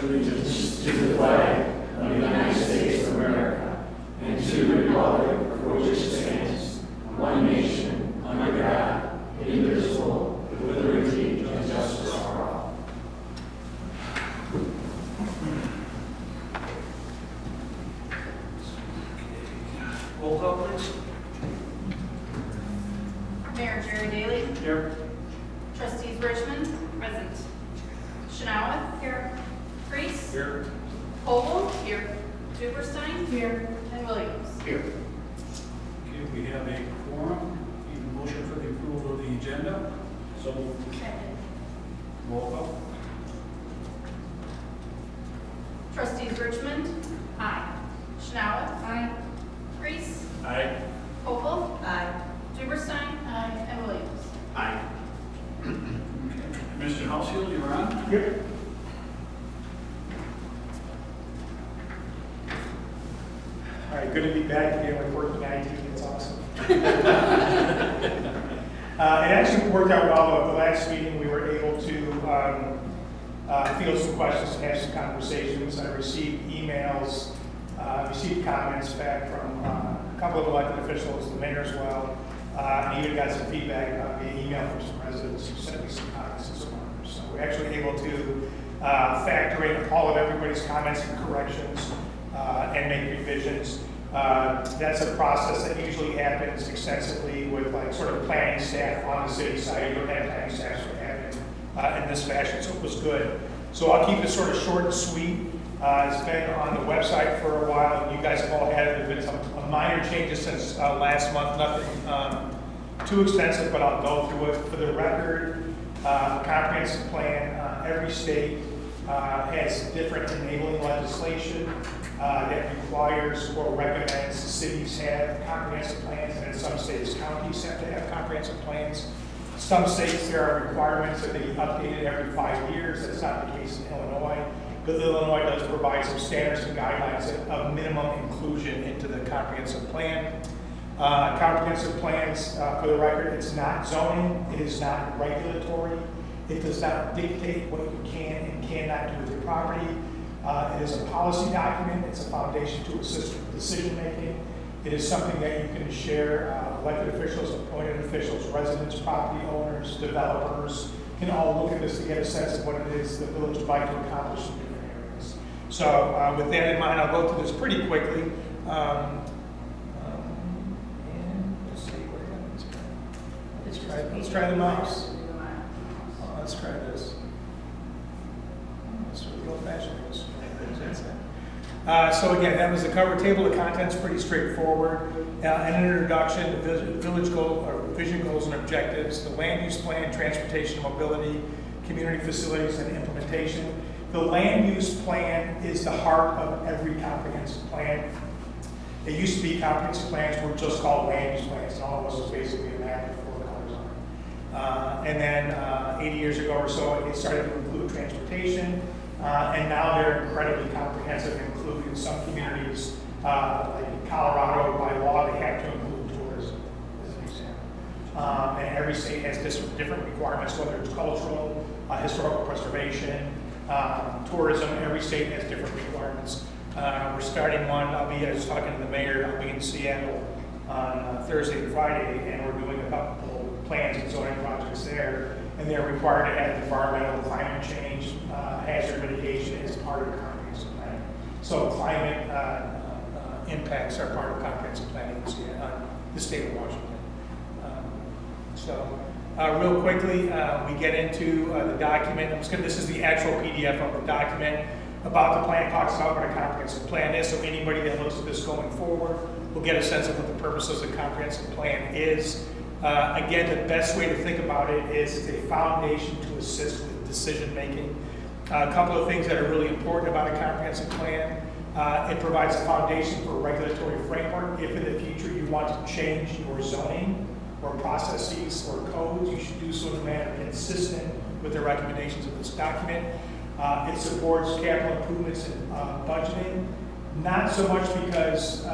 allegiance to the flag of the United States of America and to the republic for which it stands, one nation, under God, indivisible, with liberty and justice for all. Roll call, please. Mayor Jerry Daly. Here. Trustees Richmond. Present. Chanoweth. Here. Priest. Here. Vogel. Here. Duberstein. Here. And Williams. Here. Okay, we have a quorum. Need a motion for the approval of the agenda. So moved. Second. Roll call. Trustees Richmond. Aye. Chanoweth. Aye. Priest. Aye. Vogel. Aye. Duberstein. Aye. And Williams. Aye. Mr. Housefield, you're on. Yep. All right, good to be back again with working IT. It's awesome. It actually worked out well. The last meeting, we were able to field some questions and have some conversations. I received emails, received comments back from a couple of elected officials, the mayor as well, and even got some feedback via email from some residents who sent me some comments and so on. So we're actually able to factor in all of everybody's comments and corrections and make revisions. That's a process that usually happens extensively with like sort of planning staff on the city side. You don't have planning staff sort of happen in this fashion, so it was good. So I'll keep it sort of short and sweet. It's been on the website for a while, and you guys have all had it. There have been some minor changes since last month, nothing too extensive, but I'll go through it. For the record, comprehensive plan, every state has different enabling legislation that requires or recommends cities have comprehensive plans, and in some states, counties have to have comprehensive plans. Some states, there are requirements that they be updated every 5 years. That's not the case in Illinois. But Illinois does provide some standards and guidelines of minimum inclusion into the comprehensive plan. Comprehensive plans, for the record, it's not zoning, it is not regulatory, it does not dictate what you can and cannot do with your property. It is a policy document, it's a foundation to assist with decision making. It is something that you can share, elected officials, appointed officials, residents, property owners, developers, can all look at this to get a sense of what it is the village would like to accomplish in different areas. So with that in mind, I'll go through this pretty quickly. And let's see what happens. Let's try the mouse. Let's try this. Let's do the old-fashioned ways. So again, that was the cover table. The content's pretty straightforward. An introduction to village goal or vision goals and objectives, the land use plan, transportation, mobility, community facilities, and implementation. The land use plan is the heart of every comprehensive plan. It used to be comprehensive plans were just called land use plans, and all of us was basically a map with 4 colors on it. And then 80 years ago or so, it started to include transportation. And now they're incredibly comprehensive, including some communities, like in Colorado, by law, they have to include tourism, as an example. And every state has different requirements, whether it's cultural, historical preservation, tourism. Every state has different requirements. We're starting one. I was talking to the mayor. I'll be in Seattle on Thursday and Friday, and we're doing a couple plans and zoning projects there. And they're required to have environmental, climate change, hazard mitigation as part of the comprehensive plan. So climate impacts are part of comprehensive planning in the state of Washington. Real quickly, we get into the document. This is the actual PDF of the document about the plan. It talks about what a comprehensive plan is, so anybody that looks at this going forward will get a sense of what the purpose of the comprehensive plan is. Again, the best way to think about it is it's a foundation to assist with decision making. A couple of things that are really important about a comprehensive plan. It provides a foundation for a regulatory framework. If in the future you want to change your zoning or processes or codes, you should do so in a manner consistent with the recommendations of this document. It supports capital improvements and budgeting, not so much because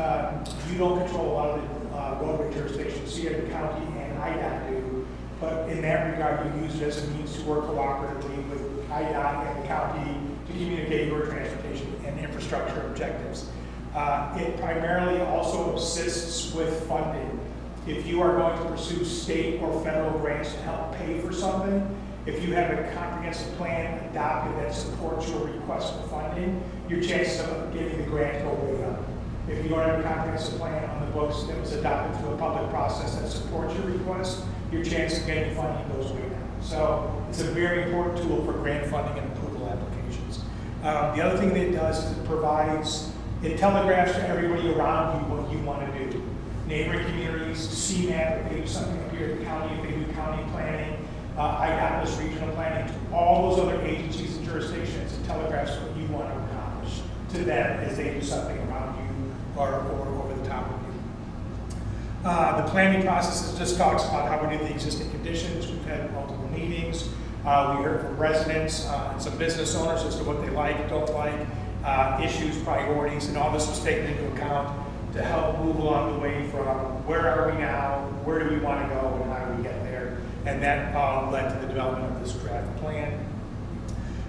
you don't control a lot of the roadway jurisdictions, here in the county and IDOT do, but in that regard, you use it as a means to work cooperatively with IDOT and the county to to communicate your transportation and infrastructure objectives. It primarily also assists with funding. If you are going to pursue state or federal grants to help pay for something, if you have a comprehensive plan adopted that supports your request for funding, your chances of getting the grant go way up. If you don't have a comprehensive plan on the books that was adopted through a public process that supports your request, your chance of getting funding goes way down. So it's a very important tool for grant funding and approval applications. The other thing that it does is it telegraphs to everybody around you what you want to do. Neighboring communities, CMAP, if they do something up here at the county, if they do county planning, IDOT's regional planning, to all those other agencies and jurisdictions, it telegraphs what you want to accomplish to them as they do something around you or over the top of you. The planning process just talks about how we do the existing conditions. We've had multiple meetings. We heard from residents and some business owners as to what they like, don't like, issues, priorities, and all this was taken into account to help move along the way from where are we now, where do we want to go, and how do we get there. And that led to the development of this draft plan.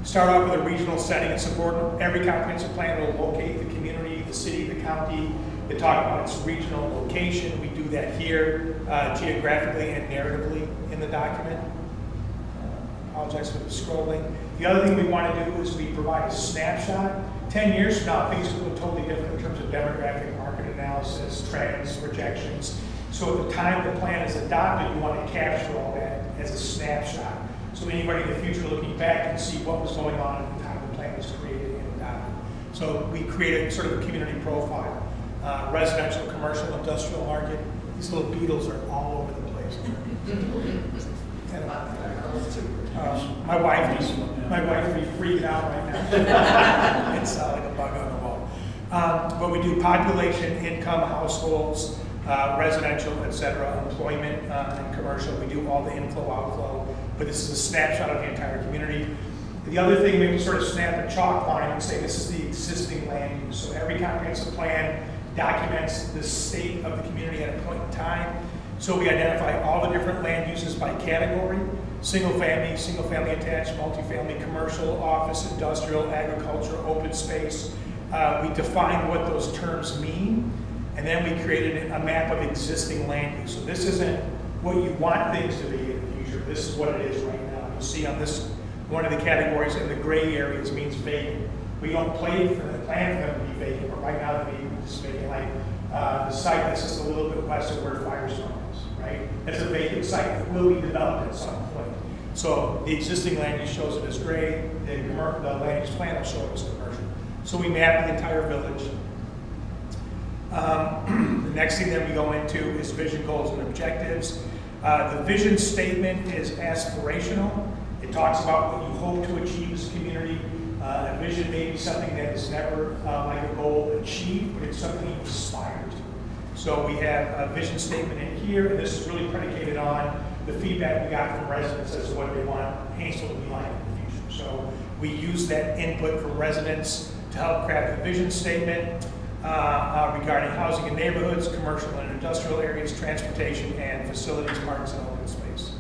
Start off with a regional setting. It's important. Every comprehensive plan will locate the community, the city, the county. They talk about its regional location. We do that here geographically and narratively in the document. Apologize for the scrolling. The other thing we want to do is we provide a snapshot. 10 years from now, things will look totally different in terms of demographic market analysis, trends, projections. So at the time the plan is adopted, you want to capture all that as a snapshot. So anybody in the future looking back can see what was going on at the time the plan was created and adopted. So we created sort of a community profile. Residential, commercial, industrial market. These little beetles are all over the place. My wife is freaking out right now. It's like a bug on the wall. But we do population, income, households, residential, etc., employment, and commercial. We do all the inflow, outflow. But this is a snapshot of the entire community. The other thing, we can sort of snap a chalk line and say this is the existing land use. So every comprehensive plan documents the state of the community at a point in time. So we identify all the different land uses by category: single family attached, multifamily, commercial, office, industrial, agriculture, open space. We define what those terms mean, and then we created a map of existing land use. So this isn't what you want things to be in the future. This is what it is right now. You'll see on this one of the categories in the gray areas means vacant. We don't plan for them to be vacant, but right now they're just vacant. Like the site that's just a little bit west of where Firestone is, right? That's a vacant site that will be developed at some point. So the existing land use shows it as gray. The land use plan will show it as commercial. So we map the entire village. The next thing that we go into is vision, goals, and objectives. The vision statement is aspirational. It talks about what you hope to achieve as a community. A vision may be something that is never like a goal achieved, but it's something you aspire to. So we have a vision statement in here, and this is really predicated on the feedback we got from residents as to what they want Hainesville to be like in the future. So we use that input from residents to help craft the vision statement regarding housing and neighborhoods, commercial and industrial areas, transportation, and facilities, parks, and open space.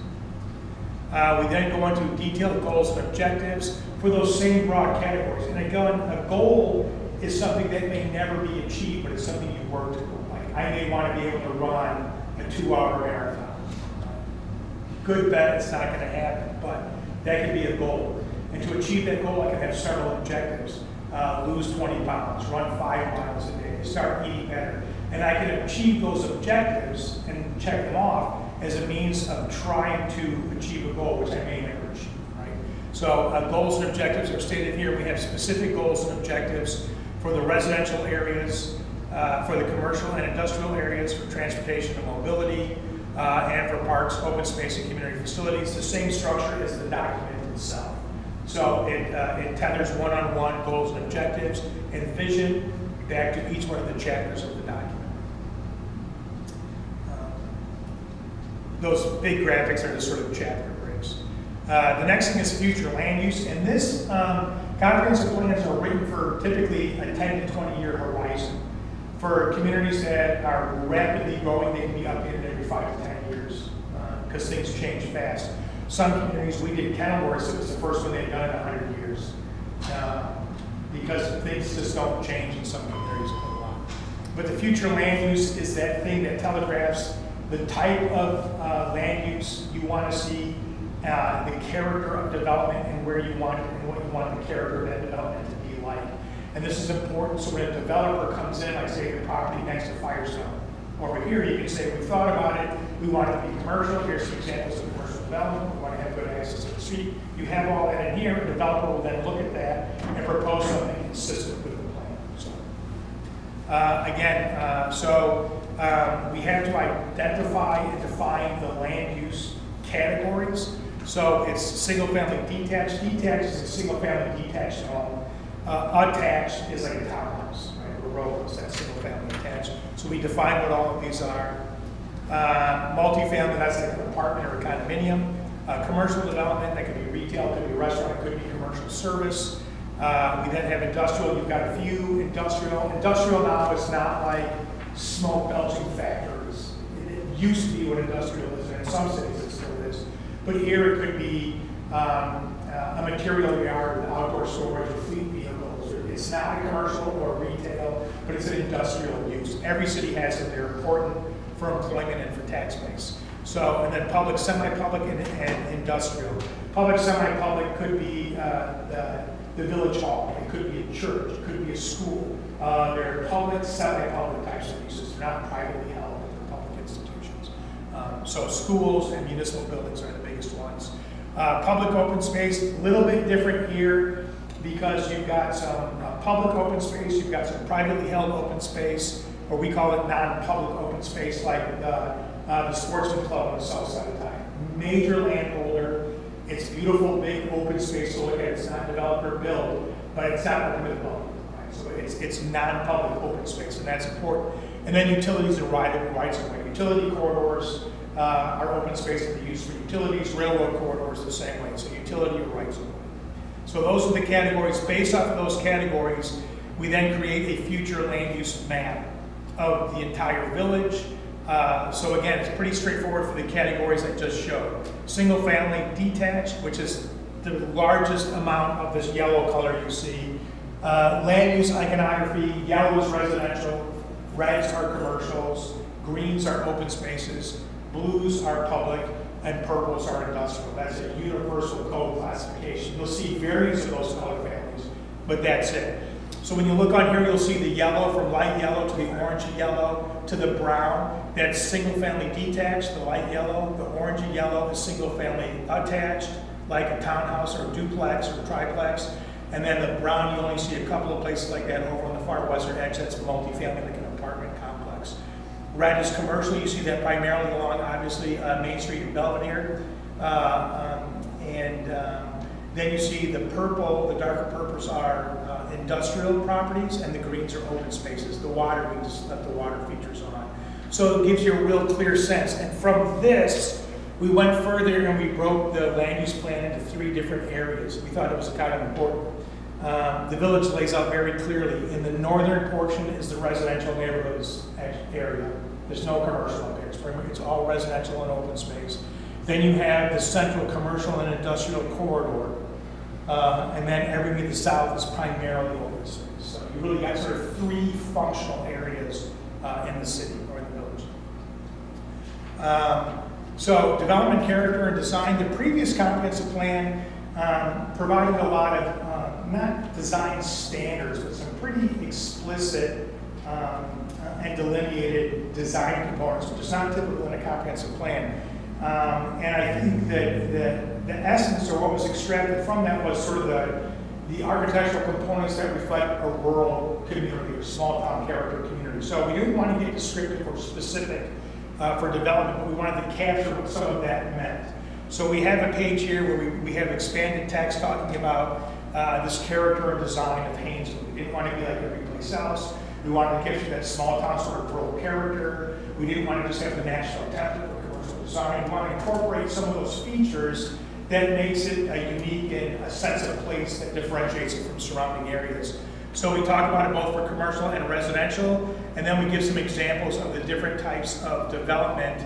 We then go into detailed goals and objectives for those same broad categories. And again, a goal is something that may never be achieved, but it's something you work to. Like I may want to be able to run a 2-hour marathon. Good bet it's not going to happen, but that could be a goal. And to achieve that goal, I can have several objectives. Lose 20 pounds, run 5 miles a day, start eating better. And I can achieve those objectives and check them off as a means of trying to achieve a goal, which I may never achieve, right? So goals and objectives are stated here. We have specific goals and objectives for the residential areas, for the commercial and industrial areas, for transportation and mobility, and for parks, open space, and community facilities. The same structure as the document itself. So it tethers one-on-one goals and objectives and vision back to each one of the chapters of the document. Those big graphics are just sort of chapter breaks. The next thing is future land use, and this comprehensive plans are written for typically a 10 to 20 year horizon. For communities that are rapidly growing, they can be updated every 5 to 10 years because things change fast. Some communities, we did Kenilworth, it was the first one they'd done in 100 years. because things just don't change in some communities a whole lot. But the future land use is that thing that telegraphs the type of land use you want to see, the character of development, and where you want it, and what you want the character of that development to be like. And this is important, so when a developer comes in, like say the property next to Firestone, over here you can say, we thought about it, we want it to be commercial, here's some examples of commercial development, we want to have good access to the street. You have all that in here, a developer will then look at that and propose something consistent with the plan. So, we have to identify and define the land use categories. So it's single-family detached. Detached is a single-family detached home. Attached is like a townhouse, right? Or row house, that's single-family attached. So we define what all of these are. Multifamily, that's like an apartment or a condominium. Commercial development, that could be retail, could be restaurant, could be commercial service. We then have industrial. You've got a few industrial. Industrial now is not like smoke belching factories. It used to be what industrial is, and in some cities it still is. But here it could be a material yard with outdoor storage or fleet vehicles. It's not a commercial or retail, but it's an industrial use. Every city has it. They're important for employment and for tax base. So, and then public, semi-public, and industrial. Public, semi-public could be the village hall. It could be a church. It could be a school. They're public, semi-public types of uses. They're not privately held, they're public institutions. So schools and municipal buildings are the biggest ones. Public open space, a little bit different here because you've got some public open space, you've got some privately held open space, or we call it non-public open space, like the sportsman club on the south side of town. Major landholder. It's beautiful, big open space to look at. It's not developer build, but it's not open to the public. Right? So it's non-public open space, and that's important. And then utilities and rights of way. Utility corridors are open space that are used for utilities. Railroad corridors the same way. So utility or rights of way. So those are the categories. Based off of those categories, we then create a future land use map of the entire village. So again, it's pretty straightforward for the categories I just showed. Single family detached, which is the largest amount of this yellow color you see. Land use iconography, yellow is residential, reds are commercials, greens are open spaces, blues are public, and purples are industrial. That's a universal code classification. You'll see variants of those color families, but that's it. So when you look on here, you'll see the yellow, from light yellow to the orangey yellow to the brown. That's single family detached, the light yellow. The orangey yellow is single family attached, like a townhouse or duplex or triplex. And then the brown, you only see a couple of places like that over on the far western edge. That's multifamily, like an apartment complex. Red is commercial. You see that primarily along, obviously, Main Street and Belvedere. Then you see the purple, the darker purples are industrial properties, and the greens are open spaces. The water, we just left the water features on. So it gives you a real clear sense. And from this, we went further and we broke the land use plan into 3 different areas. We thought it was kind of important. The village lays out very clearly. In the northern portion is the residential neighborhoods area. There's no commercial up there. It's all residential and open space. Then you have the central commercial and industrial corridor. And then everything to the south is primarily open space. So you really got sort of 3 functional areas in the city or in the village. So development, character, and design. The previous comprehensive plan provided a lot of, not design standards, but some pretty explicit and delineated design components, which is not typical in a comprehensive plan. And I think that the essence, or what was extracted from that, was sort of the architectural components that reflect a rural community or small town character community. So we didn't want to get descriptive or specific for development, but we wanted to capture what some of that meant. So we have a page here where we have expanded text talking about this character and design of Hainesville. We didn't want to be like every place else. We wanted to capture that small town sort of rural character. We didn't want to just have the national template for commercial design. We want to incorporate some of those features that makes it a unique and a sense of place that differentiates it from surrounding areas. So we talk about it both for commercial and residential, and then we give some examples of the different types of development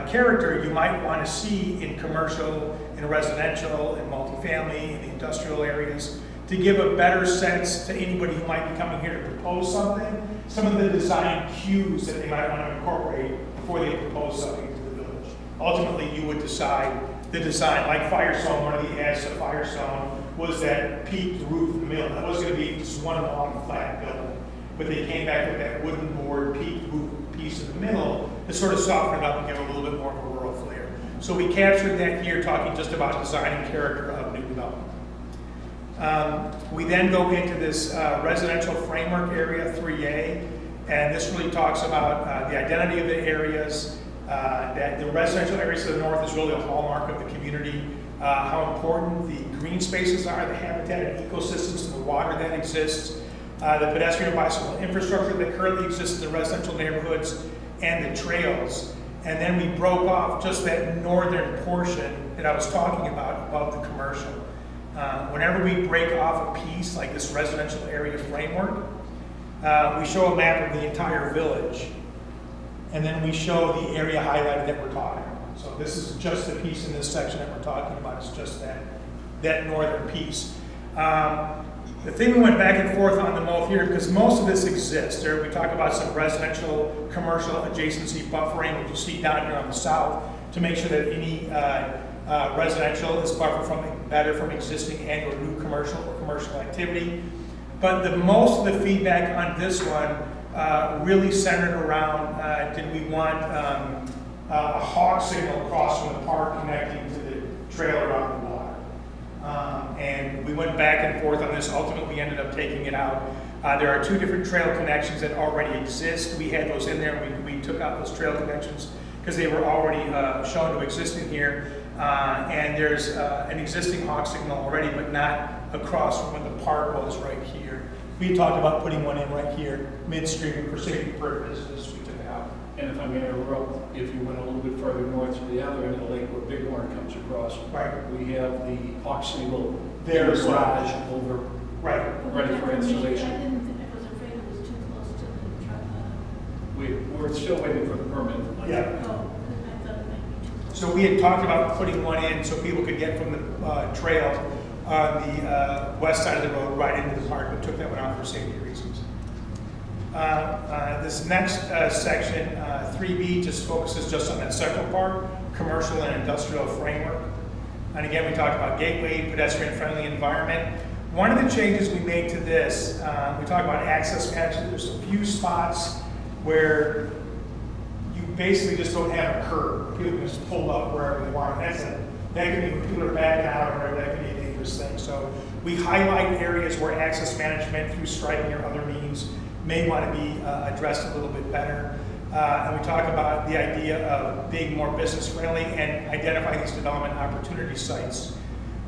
character you might want to see in commercial, in residential, in multifamily, in the industrial areas, to give a better sense to anybody who might be coming here to propose something, some of the design cues that they might want to incorporate before they propose something to the village. Ultimately, you would decide the design, like Firestone, one of the adds to Firestone was that peaked roof in the middle. That was going to be just one long flat building. But they came back with that wooden board peaked roof piece in the middle to sort of soften it up and give a little bit more of a rural flair. So we captured that here, talking just about design and character of new development. We then go into this residential framework area 3A, and this really talks about the identity of the areas, that the residential areas to the north is really a hallmark of the community, how important the green spaces are, the habitat and ecosystems and the water that exists, the pedestrian and bicycle infrastructure that currently exists in the residential neighborhoods, and the trails. And then we broke off just that northern portion that I was talking about above the commercial. Whenever we break off a piece like this residential area framework, we show a map of the entire village, and then we show the area highlighted that we're talking about. So this is just the piece in this section that we're talking about, is just that northern piece. The thing we went back and forth on the most here, because most of this exists. There we talk about some residential, commercial adjacency buffering, which you see down here on the south, to make sure that any residential is buffered better from existing and or new commercial or commercial activity. But the most of the feedback on this one really centered around, did we want a hawk signal across from the park connecting to the trail around the water? And we went back and forth on this. Ultimately, we ended up taking it out. There are two different trail connections that already exist. We had those in there, and we took out those trail connections because they were already shown to exist in here. And there's an existing hawk signal already, but not across from where the park was right here. We talked about putting one in right here, midstream, for safety purposes. We took it out. And if I may interrupt, if you went a little bit further north to the other end of the lake where Bighorn comes across, Right. we have the hawk signal There as well. garage over, Right. ready for installation. I didn't think, I was afraid it was too close to the truck. We're still waiting for the permit. Yeah. Oh, I thought it might be too close. So we had talked about putting one in so people could get from the trail on the west side of the road right into the park, but took that one out for safety reasons. This next section, 3B, just focuses just on that central part, commercial and industrial framework. And again, we talked about gateway, pedestrian-friendly environment. One of the changes we made to this, we talked about access management. There's a few spots where you basically just don't have a curb. People can just pull up wherever they want. That can be when people are backing out or whatever, that can be a dangerous thing. So we highlight areas where access management through striping or other means may want to be addressed a little bit better. And we talk about the idea of being more business friendly and identifying these development opportunity sites.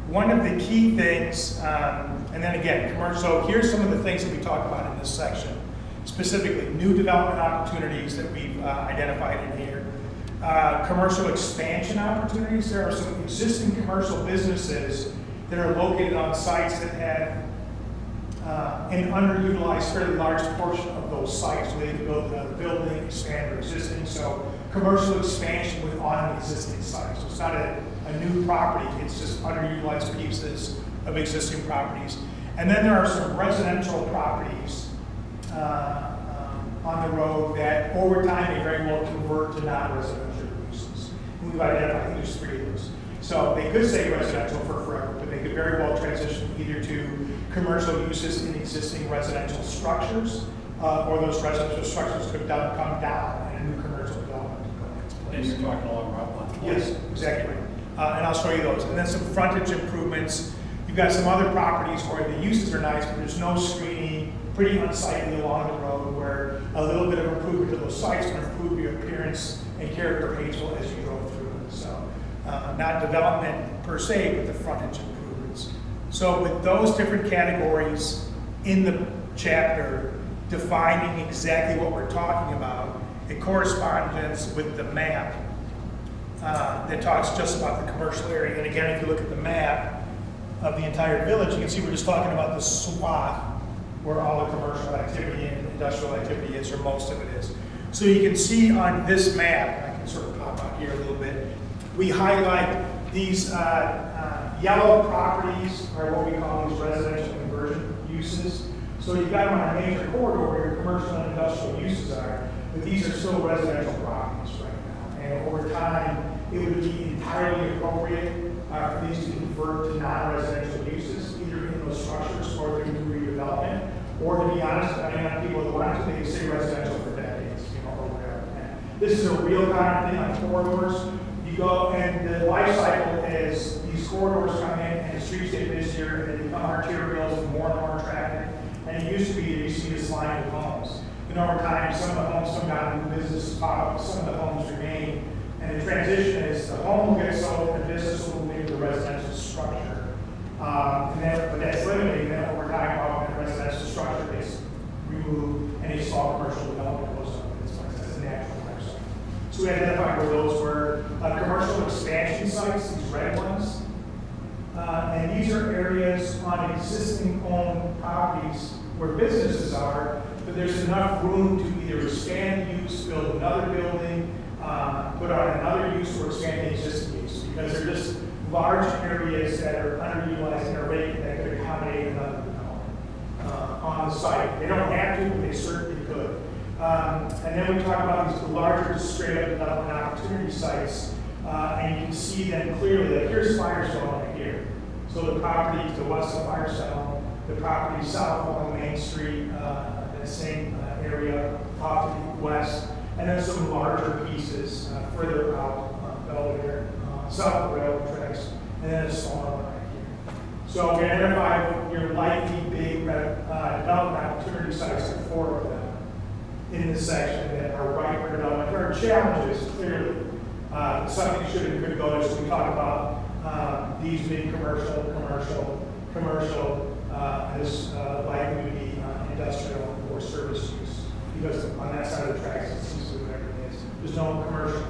One of the key things, and then again, commercial, so here's some of the things that we talk about in this section. Specifically, new development opportunities that we've identified in here. Commercial expansion opportunities. There are some existing commercial businesses that are located on sites that have an underutilized, fairly large portion of those sites. So they can build another building, expand or existing. So commercial expansion on an existing site. So it's not a new property, it's just underutilized pieces of existing properties. And then there are some residential properties on the road that over time may very well convert to non-residential uses. We've identified, I think there's 3 of those. So they could stay residential for forever, but they could very well transition either to commercial uses in existing residential structures, or those residential structures could come down and a new commercial development could go into place. And you're talking along Route 1. Yes, exactly. And I'll show you those. And then some frontage improvements. You've got some other properties where the uses are nice, but there's no screening, pretty unsightly along the road, where a little bit of improvement to those sites can improve your appearance and character of Hainesville as you go through it. So not development per se, but the frontage improvements. So with those different categories in the chapter, defining exactly what we're talking about, it corresponds with the map that talks just about the commercial area. And again, if you look at the map of the entire village, you can see we're just talking about the swath where all the commercial activity and industrial activity is, or most of it is. So you can see on this map, I can sort of pop out here a little bit, we highlight these yellow properties, or what we call these residential conversions uses. So you've got them on a major corridor where your commercial and industrial uses are, but these are still residential properties right now. And over time, it would be entirely appropriate for these to convert to non-residential uses, either in those structures or through redevelopment, or to be honest, depending on people that want to, they can stay residential for decades, or whatever. And this is a real kind of thing on corridors. You go, and the life cycle is these corridors come in and the streets get busier and they become arterials and more traffic. And it used to be that you see this line of homes. And over time, some of the homes come down and the businesses pop up, some of the homes remain. And the transition is the home will get sold and the business will move into the residential structure. But that's limiting. Then over time, all the residential structure gets removed and a small commercial development goes up. That's a natural process. So we identified where those were commercial expansion sites, these red ones. And these are areas on existing owned properties where businesses are, but there's enough room to either expand use, build another building, put on another use, or expand the existing use, because they're just large areas that are underutilized and are vacant that could accommodate another development on the site. They don't have to, but they certainly could. And then we talk about these larger straight up development opportunity sites, and you can see them clearly. Like here's Firestone right here. So the property to the west of Firestone, the property south along Main Street, that same area off to the west, and then some larger pieces further out, Belvedere, south of the railroad tracks, and then a smaller one right here. So we identified your likely big development opportunity sites, and 4 of them in this section that are ripe for development. There are challenges, clearly. Something should and could go to, so we talk about these being commercial, this likely to be industrial or service use, because on that side of the tracks, it seems to be whatever it is. There's no commercial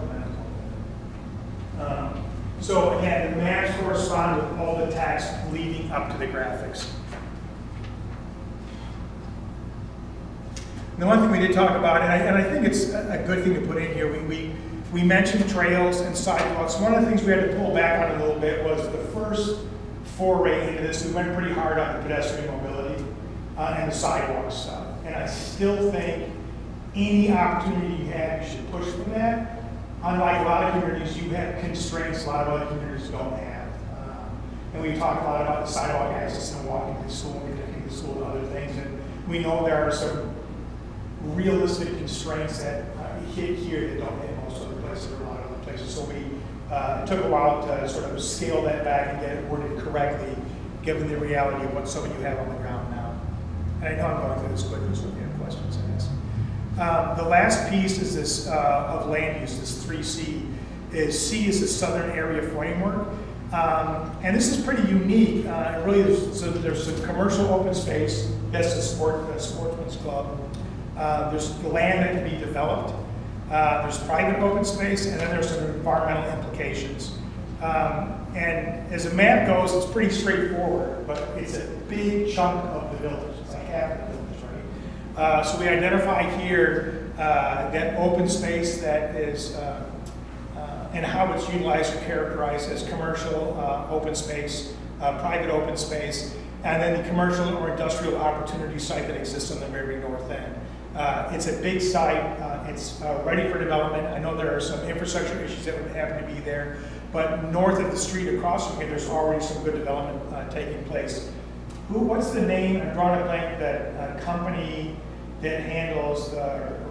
momentum. So again, the maps correspond with all the text leading up to the graphics. And the one thing we did talk about, and I think it's a good thing to put in here, we mentioned trails and sidewalks. One of the things we had to pull back on a little bit was the first foray into this. We went pretty hard on the pedestrian mobility and the sidewalk stuff. And I still think any opportunity you have, you should push for that. Unlike a lot of communities, you have constraints a lot of other communities don't have. And we talked a lot about the sidewalk access and walking to school and connecting to school and other things. And we know there are some realistic constraints that hit here that don't hit most other places or a lot of other places. So we it took a while to sort of scale that back and get it worded correctly, given the reality of what some of you have on the ground now. And I know I'm going through this quickly, so if you have questions, I guess. The last piece is this of land use, this 3C. C is the Southern Area Framework. And this is pretty unique. Really, there's some commercial open space. That's the Sportsman's Club. There's land that can be developed. There's private open space, and then there's some environmental implications. And as the map goes, it's pretty straightforward, but it's a big chunk of the village. It's like half the village, right? So we identify here that open space that is, and how it's utilized or characterized as commercial open space, private open space, and then the commercial or industrial opportunity site that exists on the very north end. It's a big site. It's ready for development. I know there are some infrastructure issues that would happen to be there, but north of the street across from here, there's already some good development taking place. What's the name? I'm drawing a blank. That company that handles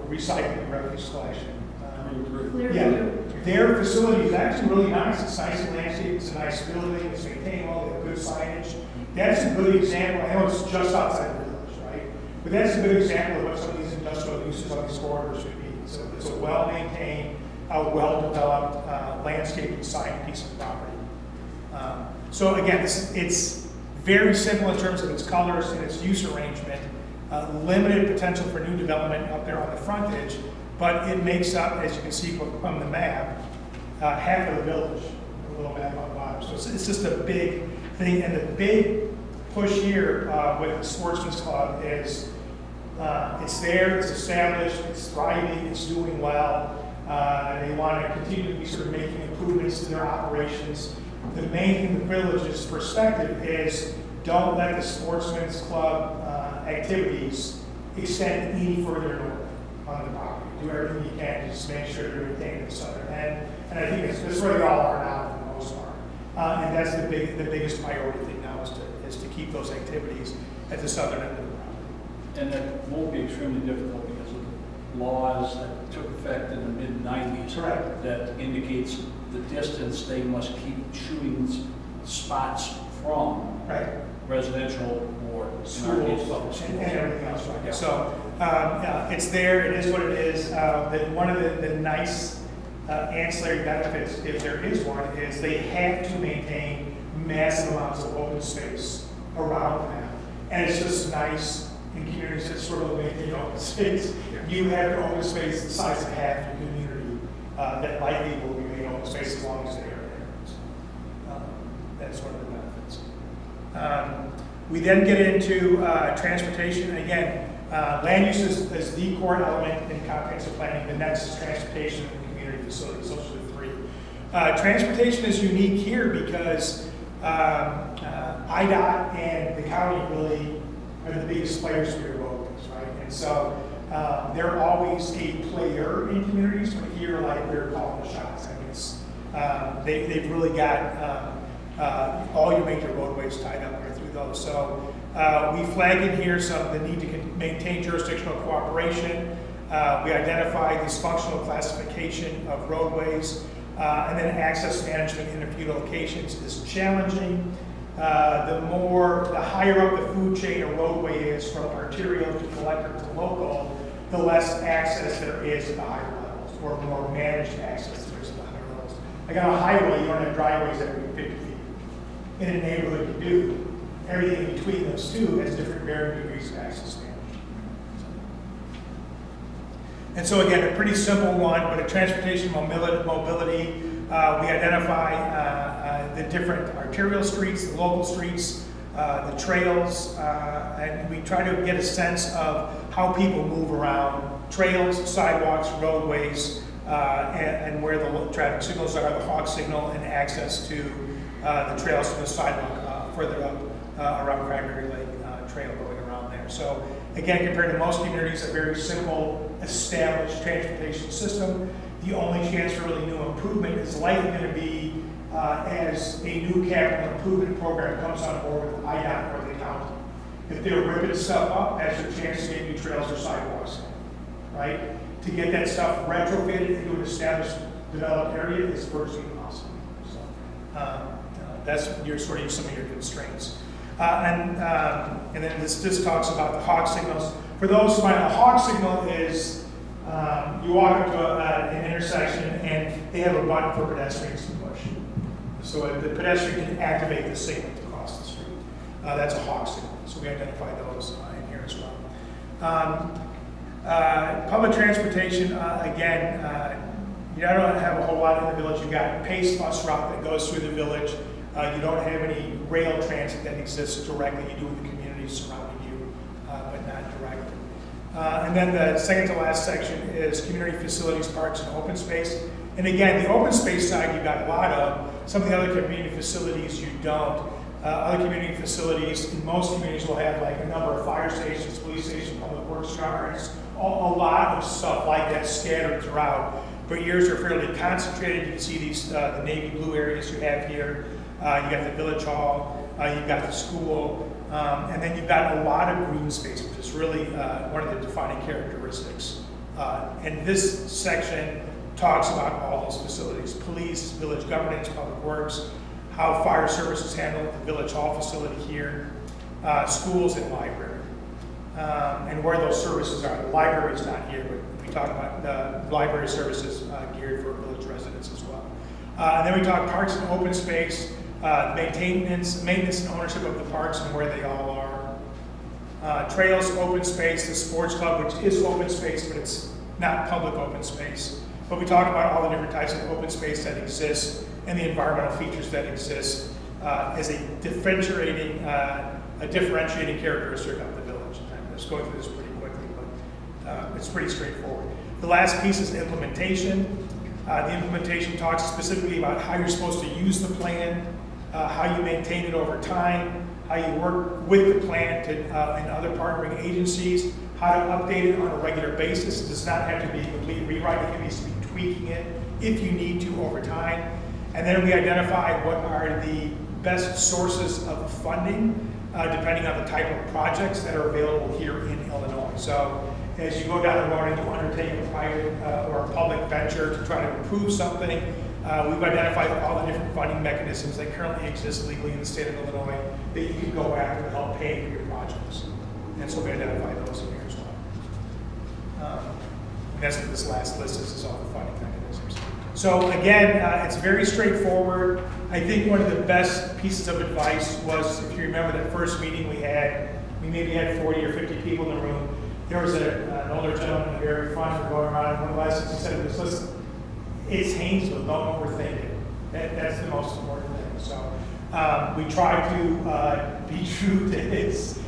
recycling refuse collection. Yeah, their facility is actually really nice. It's nice and landscaped. It's a nice building. It's maintained well. They have good signage. That's a good example. I know it's just outside the village, right? But that's a good example of what some of these industrial uses on these corridors would be. So it's a well-maintained, well-developed, landscaped signed piece of property. So again, it's very simple in terms of its colors and its use arrangement. Limited potential for new development up there on the frontage, but it makes up, as you can see from the map, half of the village, a little map on the bottom. So it's just a big thing, and the big push here with the Sportsman's Club is it's there, it's established, it's thriving, it's doing well. They want to continue to be sort of making improvements to their operations. The main thing the village's perspective is don't let the Sportsman's Club activities extend any further north on the property. Do everything you can to just make sure you're maintaining the southern end. And I think that's where they all are now for the most part. And that's the biggest priority thing now is to keep those activities at the southern end of the property. And that won't be extremely difficult because of the laws that took effect in the mid-90s. Correct. That indicates the distance they must keep shooting spots from Right. residential or Schools and everything else, right? Yeah. So it's there, it is what it is. One of the nice ancillary benefits, if there is one, is they have to maintain massive amounts of open space around them. And it's just nice in communities that sort of maintain open space. You have your open space the size of half your community that likely will remain open space as long as they are there. So, that's one of the benefits. We then get into transportation. And again, land use is the core element in comprehensive planning. The next is transportation and community facilities. Those are the three. Transportation is unique here because IDOT and the county really are the biggest players for your roadways, right? And so they're always a player in communities, but here, like, they're calling the shots. I mean, it's, they've really got all your major roadways tied up there through those. So we flag in here the need to maintain jurisdictional cooperation. We identify this functional classification of roadways, and then access management in a few locations is challenging. The higher up the food chain a roadway is, from arterial to collector to local, the less access there is at the higher levels, or more managed access there is at the higher levels. Like on a highway, you don't have driveways every 50 feet. In a neighborhood, you do. Everything between those two has different varying degrees of access management. And so again, a pretty simple one, but a transportation mobility. We identify the different arterial streets, the local streets, the trails, and we try to get a sense of how people move around trails, sidewalks, roadways, and where the traffic signals are, the hawk signal, and access to the trails from the sidewalk further up around Cranberry Lake Trail going around there. So again, compared to most communities, a very simple, established transportation system. The only chance for really new improvement is likely going to be as a new capital improvement program comes on board with IDOT or the county. If they're ripping stuff up, that's your chance to get new trails or sidewalks, right? To get that stuff retrofitted into an established, developed area is virtually impossible. So that's some of your constraints. And then this talks about the hawk signals. For those who might know, a hawk signal is you walk up to an intersection and they have a button for pedestrians to push. So the pedestrian can activate the signal to cross the street. That's a hawk signal. So we identify those in here as well. Public transportation, again, you don't have a whole lot in the village. You've got a PACE bus route that goes through the village. You don't have any rail transit that exists directly. You do with the communities surrounding you, but not directly. And then the second to last section is community facilities, parks, and open space. And again, the open space side you've got a lot of. Some of the other community facilities you don't. Other community facilities, in most communities, will have like a number of fire stations, police stations, public works yards, a lot of stuff like that scattered throughout. But yours are fairly concentrated. You can see these the navy blue areas you have here. You got the village hall, you've got the school, and then you've got a lot of green space, which is really one of the defining characteristics. And this section talks about all those facilities: police, village governance, public works, how fire services handle the village hall facility here, schools, and library, and where those services are. The library is not here, but we talk about the library services geared for village residents as well. And then we talk parks and open space. Maintenance and ownership of the parks and where they all are. Trails, open space, the sports club, which is open space, but it's not public open space. But we talk about all the different types of open space that exist and the environmental features that exist as a differentiating characteristic of the village. I'm just going through this pretty quickly, but it's pretty straightforward. The last piece is implementation. The implementation talks specifically about how you're supposed to use the plan, how you maintain it over time, how you work with the plant and other partnering agencies, how to update it on a regular basis. It does not have to be a complete rewrite. It can be tweaking it if you need to over time. And then we identify what are the best sources of funding, depending on the type of projects that are available here in Illinois. So as you go down the road and you undertake a private or a public venture to try to improve something, we've identified all the different funding mechanisms that currently exist legally in the state of Illinois that you can go after to help pay for your projects. And so we identify those in here as well. And that's what this last list is all the funding mechanisms. So again, it's very straightforward. I think one of the best pieces of advice was, if you remember that first meeting we maybe had 40 or 50 people in the room. There was an older gentleman in the very front going around, and one of the last things he said was, listen, it's Hainesville, don't overthink it. That's the most important thing. So we try to be true to his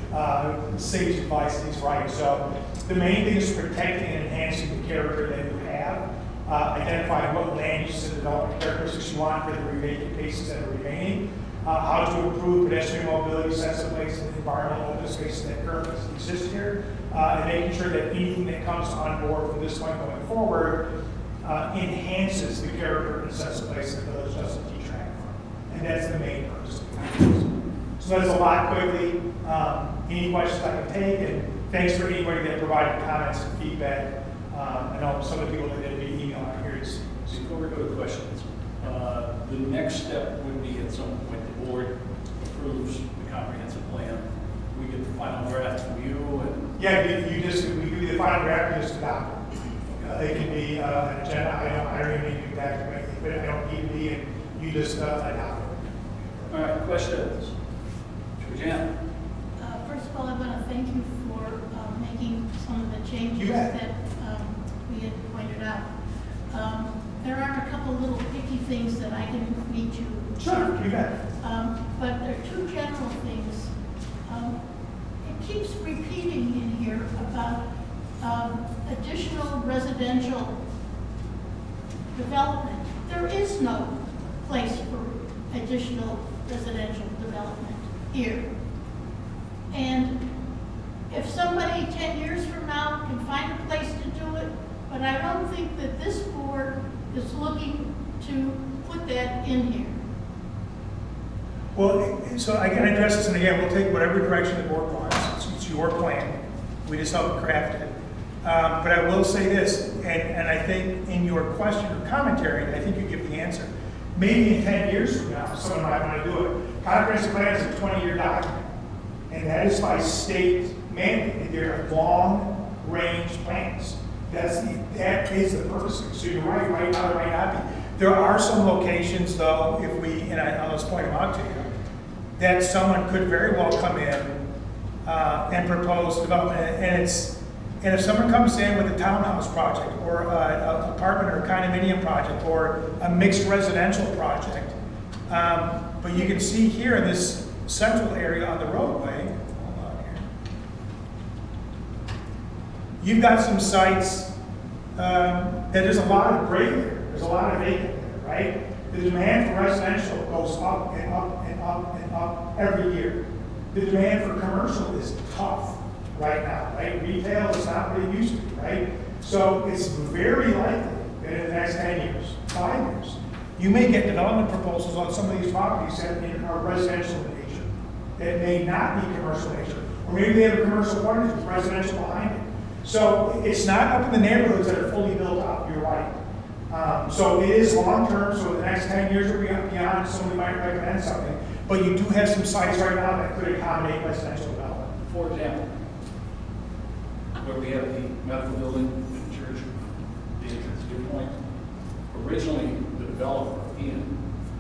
sage advice that he's right. So the main thing is protecting and enhancing the character that you have, identifying what land uses and development characteristics you want for the remaining spaces that are remaining, how to improve pedestrian mobility, sense of place, and environmental open spaces that currently exist here, and making sure that anything that comes on board from this point going forward enhances the character and sense of place that the village doesn't detract from. And that's the main purpose of the So that's a lot quickly. Any questions I can take, and thanks for anybody that provided comments and feedback. I know some of the people that did via email are here to see. Before we go to questions, the next step would be at some point the board approves the comprehensive plan. We get the final draft from you and. Yeah, we give you the final draft, you just adopt it. It can be an agenda item, I don't even need to do that, but I don't need to be, and you just adopt it. All right, questions? Jan? First of all, I want to thank you for making some of the changes You bet. that we had pointed out. There are a couple little picky things that I didn't need to. Sure, you bet. But there are two general things. It keeps repeating in here about additional residential development. There is no place for additional residential development here. And if somebody 10 years from now can find a place to do it, but I don't think that this board is looking to put that in here. Well, so I can address this, and again, we'll take whatever direction the board wants. It's your plan. We just help craft it. But I will say this, and I think in your question or commentary, I think you give the answer. Maybe in 10 years from now, someone might want to do it. Comprehensive plan is a 20-year document, and that is by state mandate. They're long-range plans. That is the purpose. So you're right now, it might not be. There are some locations, though, and I'll just point them out to you, that someone could very well come in and propose development, and if someone comes in with a townhouse project or an apartment or a condominium project or a mixed residential project, but you can see here in this central area on the roadway, hold on here, you've got some sites that there's a lot of gray there. There's a lot of vacant there, right? The demand for residential goes up and up and up and up every year. The demand for commercial is tough right now, right? Retail is not what it used to be, right? So it's very likely that in the next 10 years, 5 years, you may get development proposals on some of these properties that are residential in nature, that may not be commercial in nature, or maybe they have a commercial frontage with residential behind it. So it's not up in the neighborhoods that are fully built out, you're right. So it is long-term, so the next 10 years or beyond, somebody might recommend something, but you do have some sites right now that could accommodate residential development. For example, where we have the medical building, the church, the entrance, good point. Originally, the developer, Ian,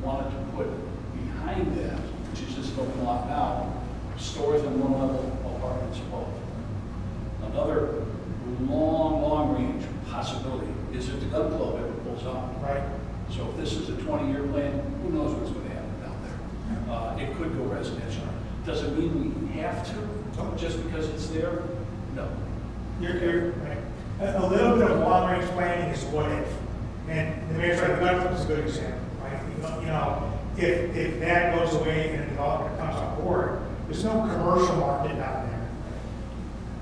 wanted to put behind that, which is this open lot now, stores and one-level apartments above. Another long range possibility is if the gun club ever pulls out. Right. So if this is a 20-year plan, who knows what's going to happen down there? It could go residential. Does it mean we have to, just because it's there? No. You're right. A little bit of long-range planning is what if. And the mayor's right, the gun club is a good example, right? You know, if that goes away and a developer comes on board, There's no commercial market down there.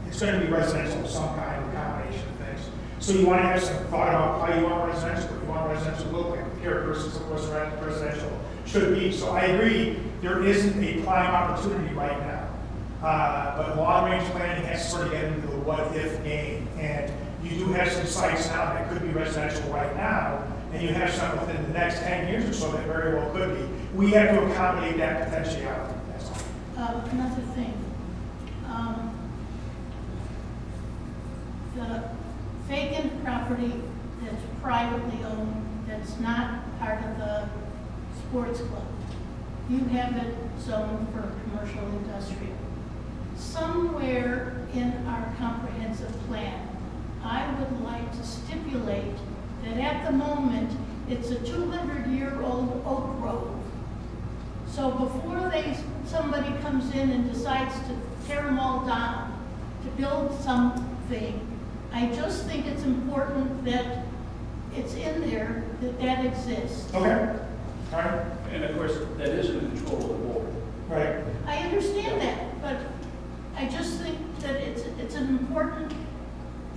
It's going to be residential of some kind, a combination of things. So you want to have some thought about how you want residential, what you want residential to look like, the characteristics of what residential should be. So I agree, there isn't a prime opportunity right now. But long-range planning has to sort of get into the what-if game. And you do have some sites now that could be residential right now, and you have some within the next 10 years or so that very well could be. We have to accommodate that potentiality, that's all. Another thing. The vacant property that's privately owned, that's not part of the sports club, you have it zoned for commercial industrial. Somewhere in our comprehensive plan, I would like to stipulate that at the moment, it's a 200-year-old oak grove. So before somebody comes in and decides to tear them all down to build something, I just think it's important that it's in there, that exists. Okay, all right, And of course, that is in the control of the board. right. I understand that, but I just think that it's an important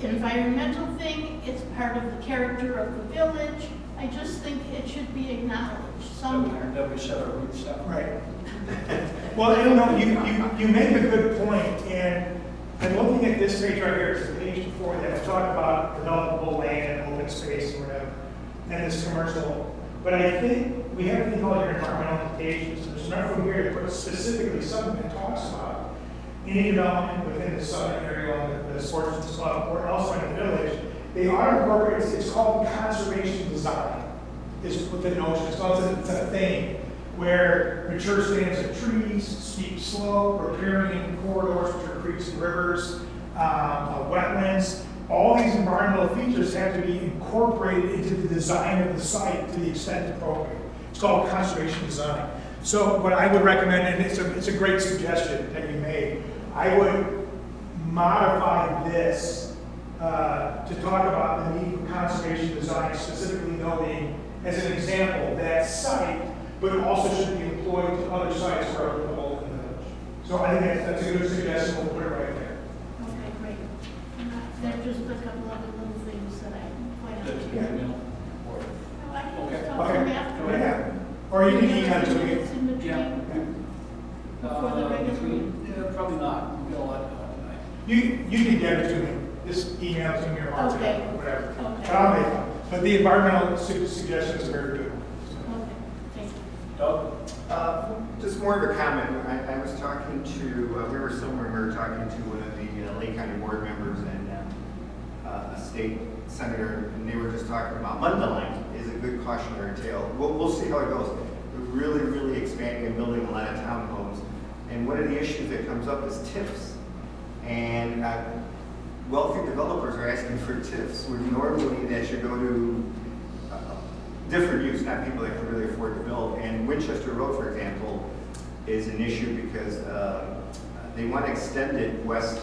environmental thing. It's part of the character of the village. I just think it should be acknowledged somewhere. That we set our roots down. Right. Well, you know, you make a good point, and looking at this page right here, it's the page before that, I talk about developable land and open space and whatever, and this commercial. But I think we have to think about your environmental implications. There's enough from here to put specifically something that talks about any development within the southern area on the sports club or elsewhere in the village. They are incorporated, it's called conservation design, is what the notion is called. It's a thing where mature stands of trees, steep slope, riparian corridors, which are creeks and rivers, wetlands. All these environmental features have to be incorporated into the design of the site to the extent appropriate. It's called conservation design. So what I would recommend, and it's a great suggestion that you made, I would modify this to talk about the need for conservation design, specifically noting, as an example, that site, but it also should be employed to other sites where applicable in the village. So I think that's a good suggestion, we'll put it right there. Okay, great. There are just a couple other little things that I point out. That's, Yeah. you know, or- No, I can Okay. just talk to them after. Yeah. Or you can email it to me. It's in between. Yeah. Before the regular meeting. Yeah, probably not. We've got a lot tonight. You can get it to me, just email it to me or mark it Okay. up, whatever. Okay. But I'll make them. But the environmental suggestions are very good. Okay, thank you. Doug? Just more of a comment. I was talking to, we were somewhere, we were talking to one of the Lake County board members and a state senator, and they were just talking about Mundelein is a good cautionary tale. We'll see how it goes. We're really, really expanding and building a lot of townhomes. And one of the issues that comes up is TIFs. And wealthy developers are asking for TIFs, where normally that should go to different use, not people that can really afford to build. And Winchester Road, for example, is an issue because they want to extend it west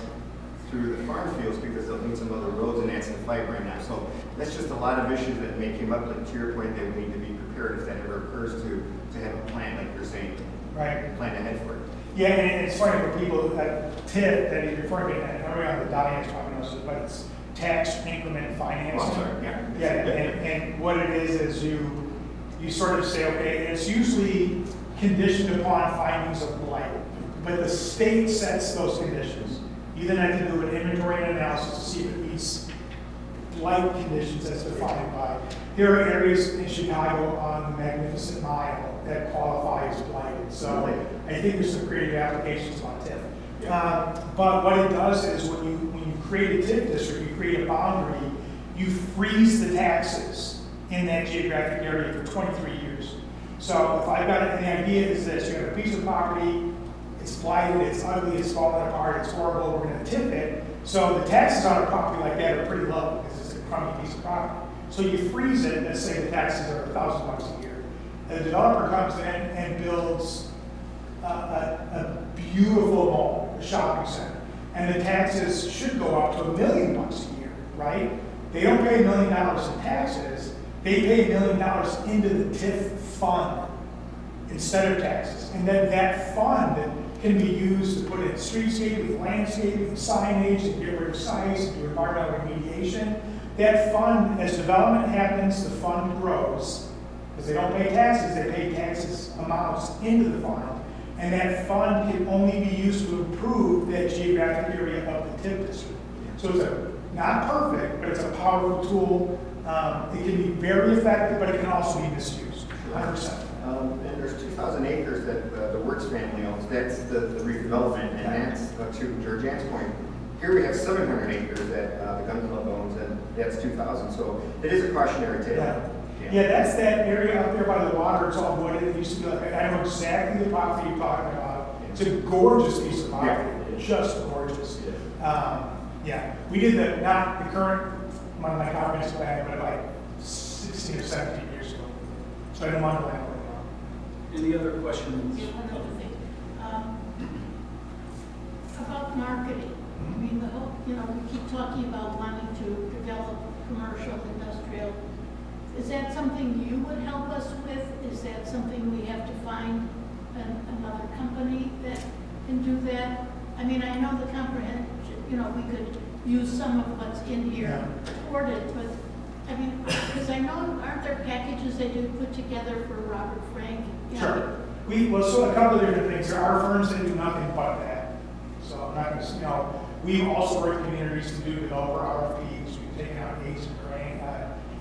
through the farm fields because they'll need some other roads, and that's the fight right now. So that's just a lot of issues that may come up, but to your point, they would need to be prepared if that ever occurs to have a plan, like you're saying, Right. plan ahead for it. Yeah, and it's funny for people, that TIF that he's referring to, and everybody on the diet probably knows it, but it's tax increment financing. Oh, I'm sorry, yeah. Yeah, and what it is you sort of say, okay, it's usually conditioned upon findings of blight, but the state sets those conditions. You then have to do an inventory and analysis to see if it meets blight conditions as defined by. There are areas in Chicago on the Magnificent Mile that qualify as blighted. So I think there's some creative applications on TIF. But what it does is when you create a TIF district, you create a boundary, you freeze the taxes in that geographic area for 23 years. So if I've got the idea is this, you have a piece of property, it's blighted, it's ugly, it's falling apart, it's horrible, we're gonna TIF it. So the taxes on a property like that are pretty low because it's a crummy piece of property. So you freeze it, let's say the taxes are $1,000 a year. And the developer comes in and builds a beautiful mall, a shopping center. And the taxes should go up to $1 million a year, right? They don't pay $1 million in taxes, they pay $1 million into the TIF fund instead of taxes. And then that fund can be used to put in streetscape, landscaping, signage, and get rid of sites, and do environmental remediation. That fund, as development happens, the fund grows. Because they don't pay taxes, they pay taxes amounts into the fund. And that fund can only be used to improve that geographic area of the TIF district. So it's not perfect, but it's a powerful tool. It can be very effective, but it can also be misused, 100%. And there's 2,000 acres that the Works family owns. That's the redevelopment, and that's, to Georgianne's point, here we have 700 acres that the gun club owns, and that's 2,000. So it is a cautionary tale. Yeah, that's that area up there by the water. It's all wooded. It used to be like, I know exactly the property you're talking about. It's a gorgeous piece of property, just gorgeous. Yeah, we did not the current, my comprehensive plan, but like 16 or 17 years ago. So I don't want to land right now. Any other questions? Yeah, one other thing. About marketing. I mean, the whole, we keep talking about wanting to develop commercial, industrial. Is that something you would help us with? Is that something we have to find another company that can do that? I mean, I know the comprehension, we could use some of what's in here toward it, but I mean, because I know, aren't there packages they do put together for Robert Frank? Sure. So a couple of different things. There are firms that do nothing but that. So I'm not going to, we've also worked with communities to do developer RFPs. We've taken out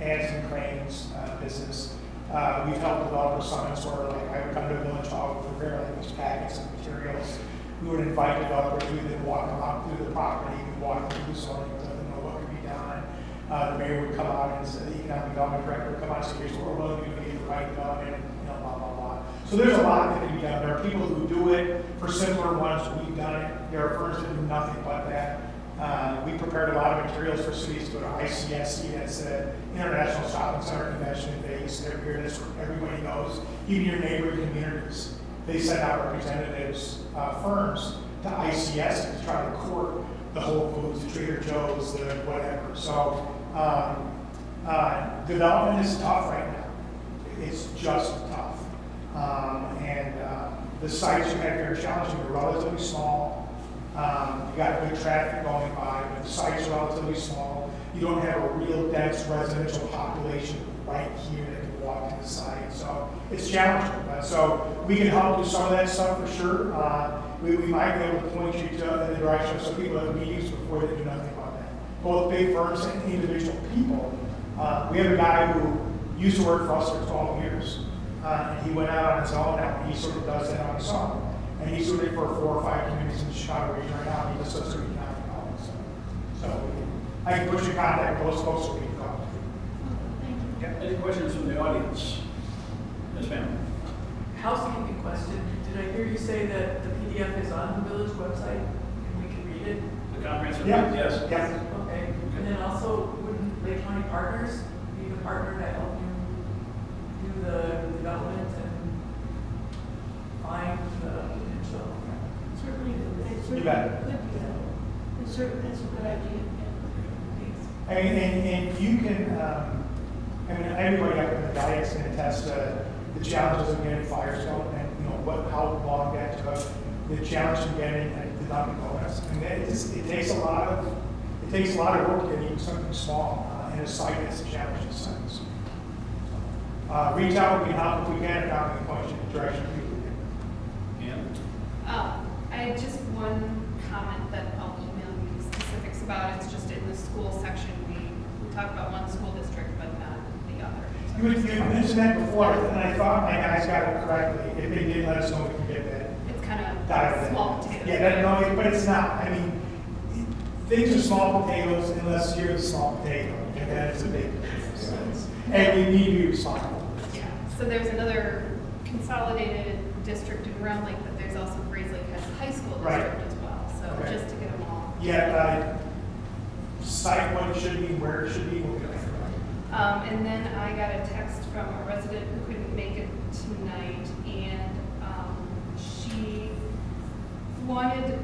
ads and cranes business. We've helped developer summits where I would come to a village hall, prepare these packets of materials. We would invite developers, we would then walk them out through the property, we'd walk them through the zoning, let them know what could be done. The mayor would come out and say, the economic development director would come out and say, here's what we're willing to do to get the right development, blah, blah, blah. So there's a lot that can be done. There are people who do it for simpler ones. We've done it. There are firms that do nothing but that. We prepared a lot of materials for cities to go to ICSC, that's the International Shopping Center Convention in Vegas. Every year, that's where everybody goes, even your neighboring communities. They send out representatives, firms to ICSC to try to court the Whole Foods, the Trader Joe's, the whatever. So development is tough right now. It's just tough. The sites you have here are challenging. They're relatively small. You got good traffic going by, but the sites are relatively small. You don't have a real dense residential population right here that can walk to the site. So it's challenging. So we can help do some of that stuff for sure. We might be able to point you to the direction of some people that we used before that do nothing about that. Both big firms and individual people. We have a guy who used to work for us for 12 years. And he went out on his own now. He sort of does that on his own. And he's doing it for 4 or 5 communities in the Chicago region right now. He just does it economic development. So I can put you in contact with those folks who we can talk to. Thank you. Yeah. Any questions from the audience? Yes, ma'am. Housekeeping question. Did I hear you say that the PDF is on the village website and we can read it? The comprehensive, Yeah. yes. Yeah. Okay. And then also, wouldn't Lake County Partners be the partner to help you do the development and find the potential? Certainly, it certainly You bet. could be. It's certainly, that's a good idea. And you can, everybody up in the dais can attest to the challenges of getting Firestone and, how long that took, the challenge of getting the Dunkin' Donuts. And it takes a lot of work to get even something small in a site that's a challenging site. Reach out, we can help if we can, if we can point you in the direction we can. And I had just one comment that I'll email you specifics about. It's just in the school section, we talk about one school district, but not the other. You mentioned that before, and I thought my guys got it correctly. If they did, let us know we can get that. It's kind dive of in. small potatoes. Yeah, but it's not. Things are small potatoes unless you're the small potato, and that is a big difference. And we need to be responsible. Yeah, so there's another consolidated district in Round Lake, but there's also Grays Lake has a high school Right. district as well. So Okay. just to get them all. Yeah, cite what it should be, where it should be, we'll get it. And then I got a text from a resident who couldn't make it tonight, and she wanted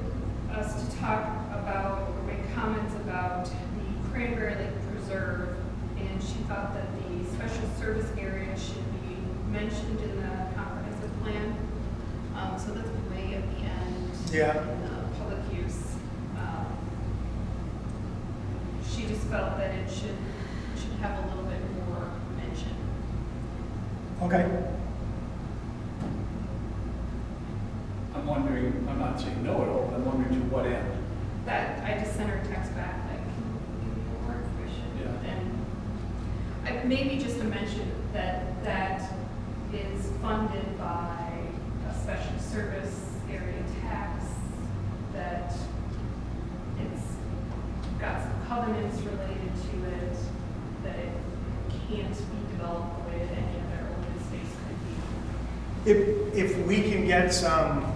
us to talk about, or make comments about the Cranberry Lake Preserve, and she thought that the special service area should be mentioned in the comprehensive plan. So that's way at the end. Yeah. in public use. She just felt that it should have a little bit more mention. Okay. I'm wondering, I'm not saying no at all, but I'm wondering to what end? That, I just sent her a text back, like, can you give me more information? Yeah. And maybe just to mention that that is funded by a special service area tax, that it's got some covenants related to it, that it can't be developed the way that any other open space could be. If we can get some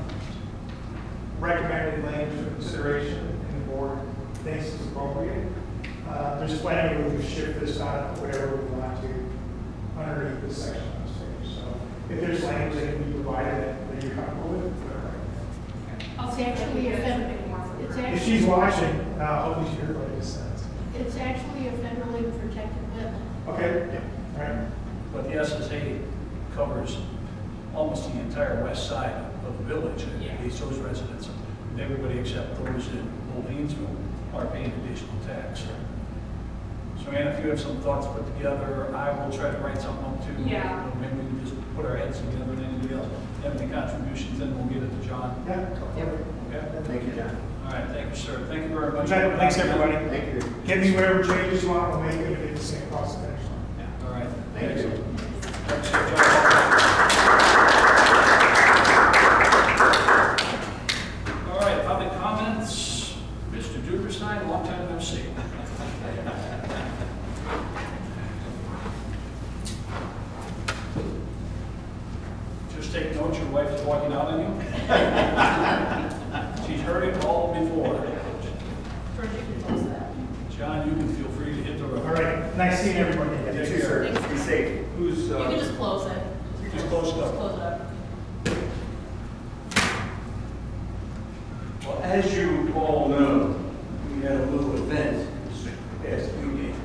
recommended language for consideration and the board thinks is appropriate, there's plenty of room to shift this out, whatever we want to, underneath this section on the stage. So if there's language that can be provided that you're comfortable with, I'll It's see if I can actually get a federal- something more from it's her. if she's watching, hopefully she heard what I just said. It's actually a federally protected wetland. Okay, all right. But the SSA covers almost the entire west side of the village. Yeah. At least those residents, and everybody except those in Old Hainesville are paying additional tax. So Ann, if you have some thoughts put together, I will try to write something up too. Yeah. Maybe we can just put our heads together, and anybody else have any contributions, then we'll get it to John. Yeah. Okay? Thank you, John. All right, thank you, sir. Thank you very much. Okay, thanks, everybody. Thank you. Get me whatever changes you want, we'll make it, get the same across the finish line. All right. Thank you. Thanks, John. All right, public comments. Mr. Duberstein, long time no see. Just take note, your wife is walking out on you. She's heard it all before. George, you can close that. John, you can feel free to hit the road. All right, nice seeing everybody again. You too, sir. Be safe. Who's, You can just close it. Just close it up. Just close it up. Well, as you all know, we had a little event this past weekend.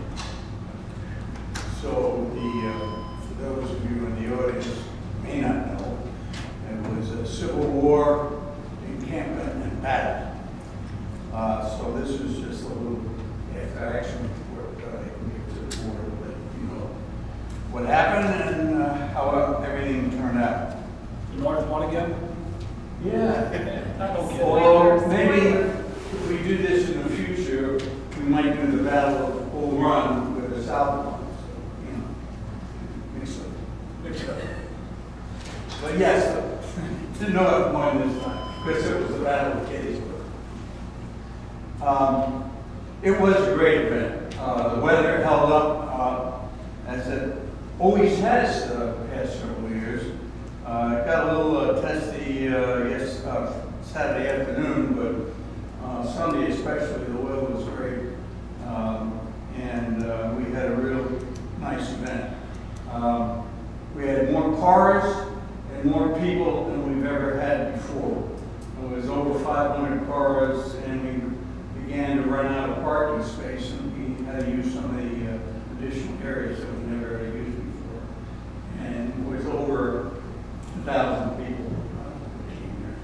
So for those of you in the audience who may not know, it was a civil war encampment and battle. So this is just a little action report that I can give to the board, to let you know what happened and how everything turned out. The North one again? Yeah. I don't get it. Or maybe if we do this in the future, we might do the Battle of Bull Run with the South one. So, you know, mix up. Mix up. But yes, didn't know it one this time because it was the Battle of Gettysburg. It was a great event. The weather held up as it always has the past several years. It got a little testy, Saturday afternoon, but Sunday especially, the weather was great. And we had a real nice event. We had more cars and more people than we've ever had before. It was over 500 cars, and we began to run out of parking space, and we had to use some of the additional areas that we never had used before. And it was over 1,000 people that came here.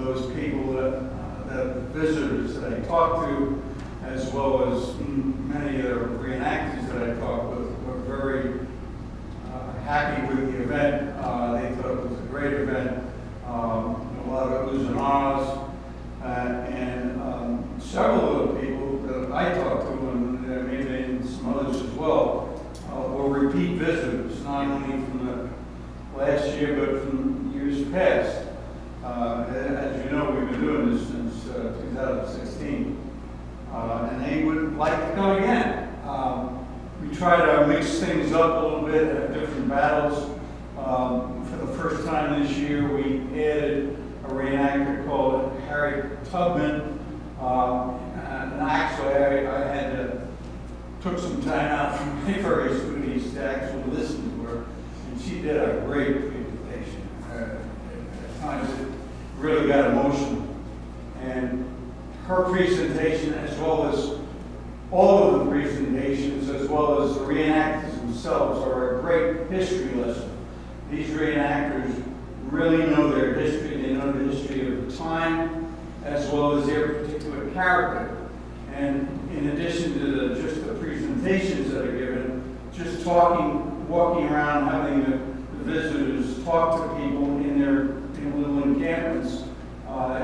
Those people the visitors that I talked to, as well as many of the reenactors that I talked with, were very happy with the event. They thought it was a great event. A lot of oohs and ahs. And several of the people that I talked to, and maybe some others as well, were repeat visitors, not only from the last year, but from years past. As you know, we've been doing this since 2016. And they would like to come again. We try to mix things up a little bit at different battles. For the first time this year, we added a reenactor called Harry Tubman. And actually, I had to took some time out from my various duties to actually listen to her. And she did a great presentation. At times, it really got emotional. And her presentation, as well as all of the presentations, as well as the reenactors themselves, are a great history lesson. These reenactors really know their history, they know know the history of the time, as well as their particular character. And in addition to just the presentations that are given, just walking around, having the visitors talk to people in their little encampments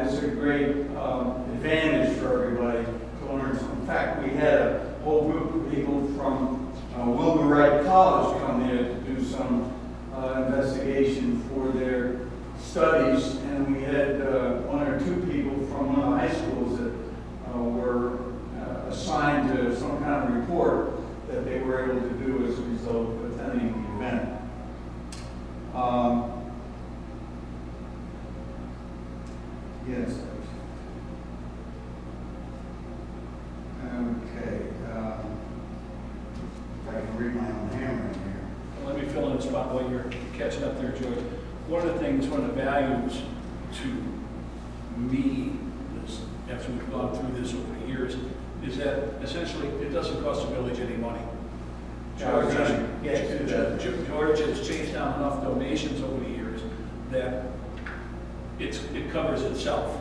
is a great advantage for everybody to learn. So in fact, we had a whole group of people from Wilbur Wright College come there to do some investigation for their studies, and we had one or two people from one of the high schools that were assigned to some kind of report that they were able to do as a result of attending the event. Yes. Okay. If I can read my own handwriting here. Let me fill in the spot while you're catching up there, George. One of the things, one of the values to me, is, after we've gone through this over the years, is that essentially it doesn't cost the village any money. George has chased down enough donations over the years that it covers itself.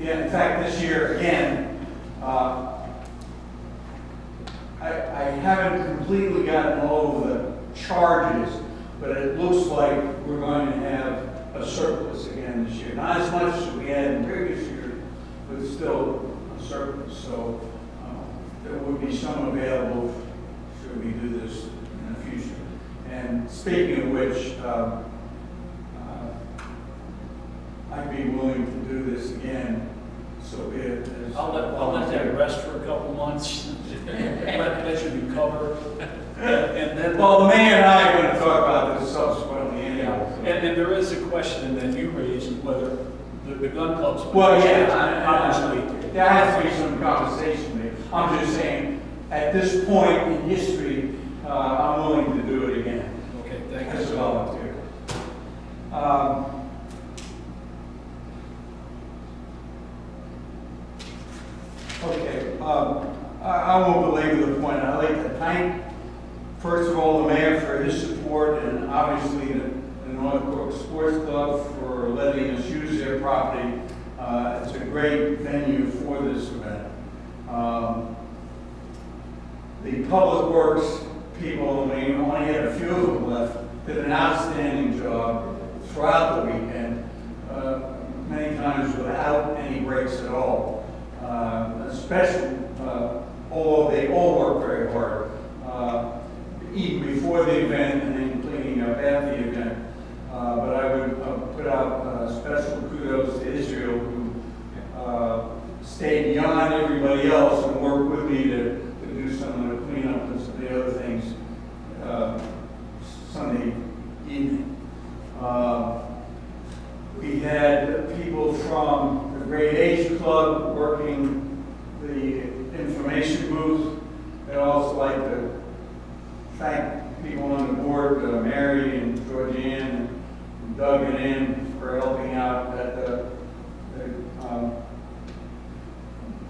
Yeah, in fact, this year, again, I haven't completely gotten all of the charges, but it looks like we're going to have a surplus again this year. Not as much as we had in previous years, but still a surplus. So there would be some available should we do this in the future. And speaking of which, I'd be willing to do this again. So be it. I'll let that rest for a couple months. That should be covered. And then, well, the mayor and I are going to talk about this subsequently anyhow. And there is a question that you raised whether the gun clubs. Well, yeah, obviously. There has to be some conversation there. I'm just saying, at this point in history, I'm willing to do it again. Okay, thank you. As a volunteer. Okay, I won't belabor the point. I'd like to thank, first of all, the mayor for his support, and obviously the North Brook Sports Club for letting us use their property. It's a great venue for this event. The Public Works people, we only had a few of them left, did an outstanding job throughout the weekend, many times without any breaks at all. Especially, although they all work very hard, even before the event and then cleaning up after the event. But I would put out special kudos to Israel, who stayed beyond everybody else and worked with me to do some of the cleanup and some of the other things Sunday evening. We had people from the Great Age Club working the information booth. I'd also like to thank people on the board, Mary and Georgianne and Doug and Ann for helping out at the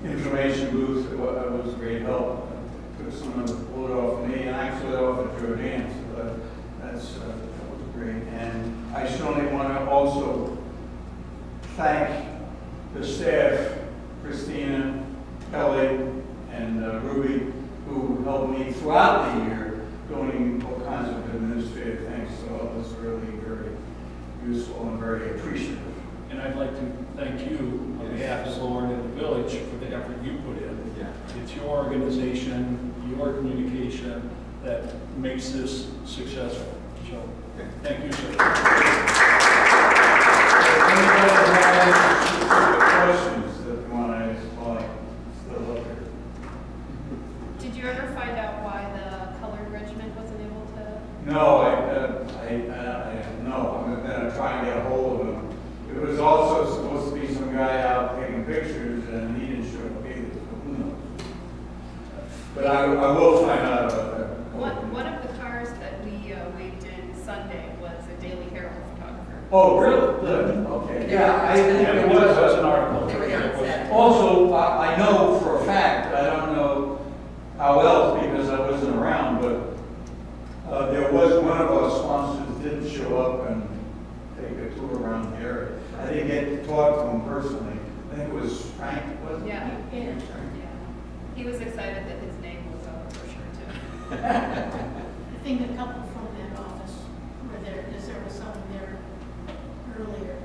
information booth. It was great help. It took some of the load off me, and actually off of Georgianne, so that was great. And I certainly want to also thank the staff, Christina, Kelly, and Ruby, who helped me throughout the year doing all kinds of administrative things. So it was really very useful and very appreciative. And I'd like to thank you on behalf of Lauren and the village for the effort you put in. Yeah. It's your organization, your communication that makes this successful. So, thank you, sir. Questions that you want to ask while I'm still up here? Did you ever find out why the colored regiment wasn't able to? No, no. I'm going to try and get a hold of him. It was also supposed to be some guy out taking pictures, and he didn't show up either. So who knows? But I will find out about that. One of the cars that we waved in Sunday was a Daily Herald photographer. Oh, really? Good. Okay. Yeah, It was an article. They were there on Saturday. Also, I know for a fact, I don't know how else because I wasn't around, but there was one of our sponsors didn't show up and take a tour around the area. I didn't get to talk to him personally. I think it was Frank, wasn't it? Yeah. Yeah. Yeah. He was excited that his name was up for sure too. I think a couple from that office were there, because there was someone there earlier.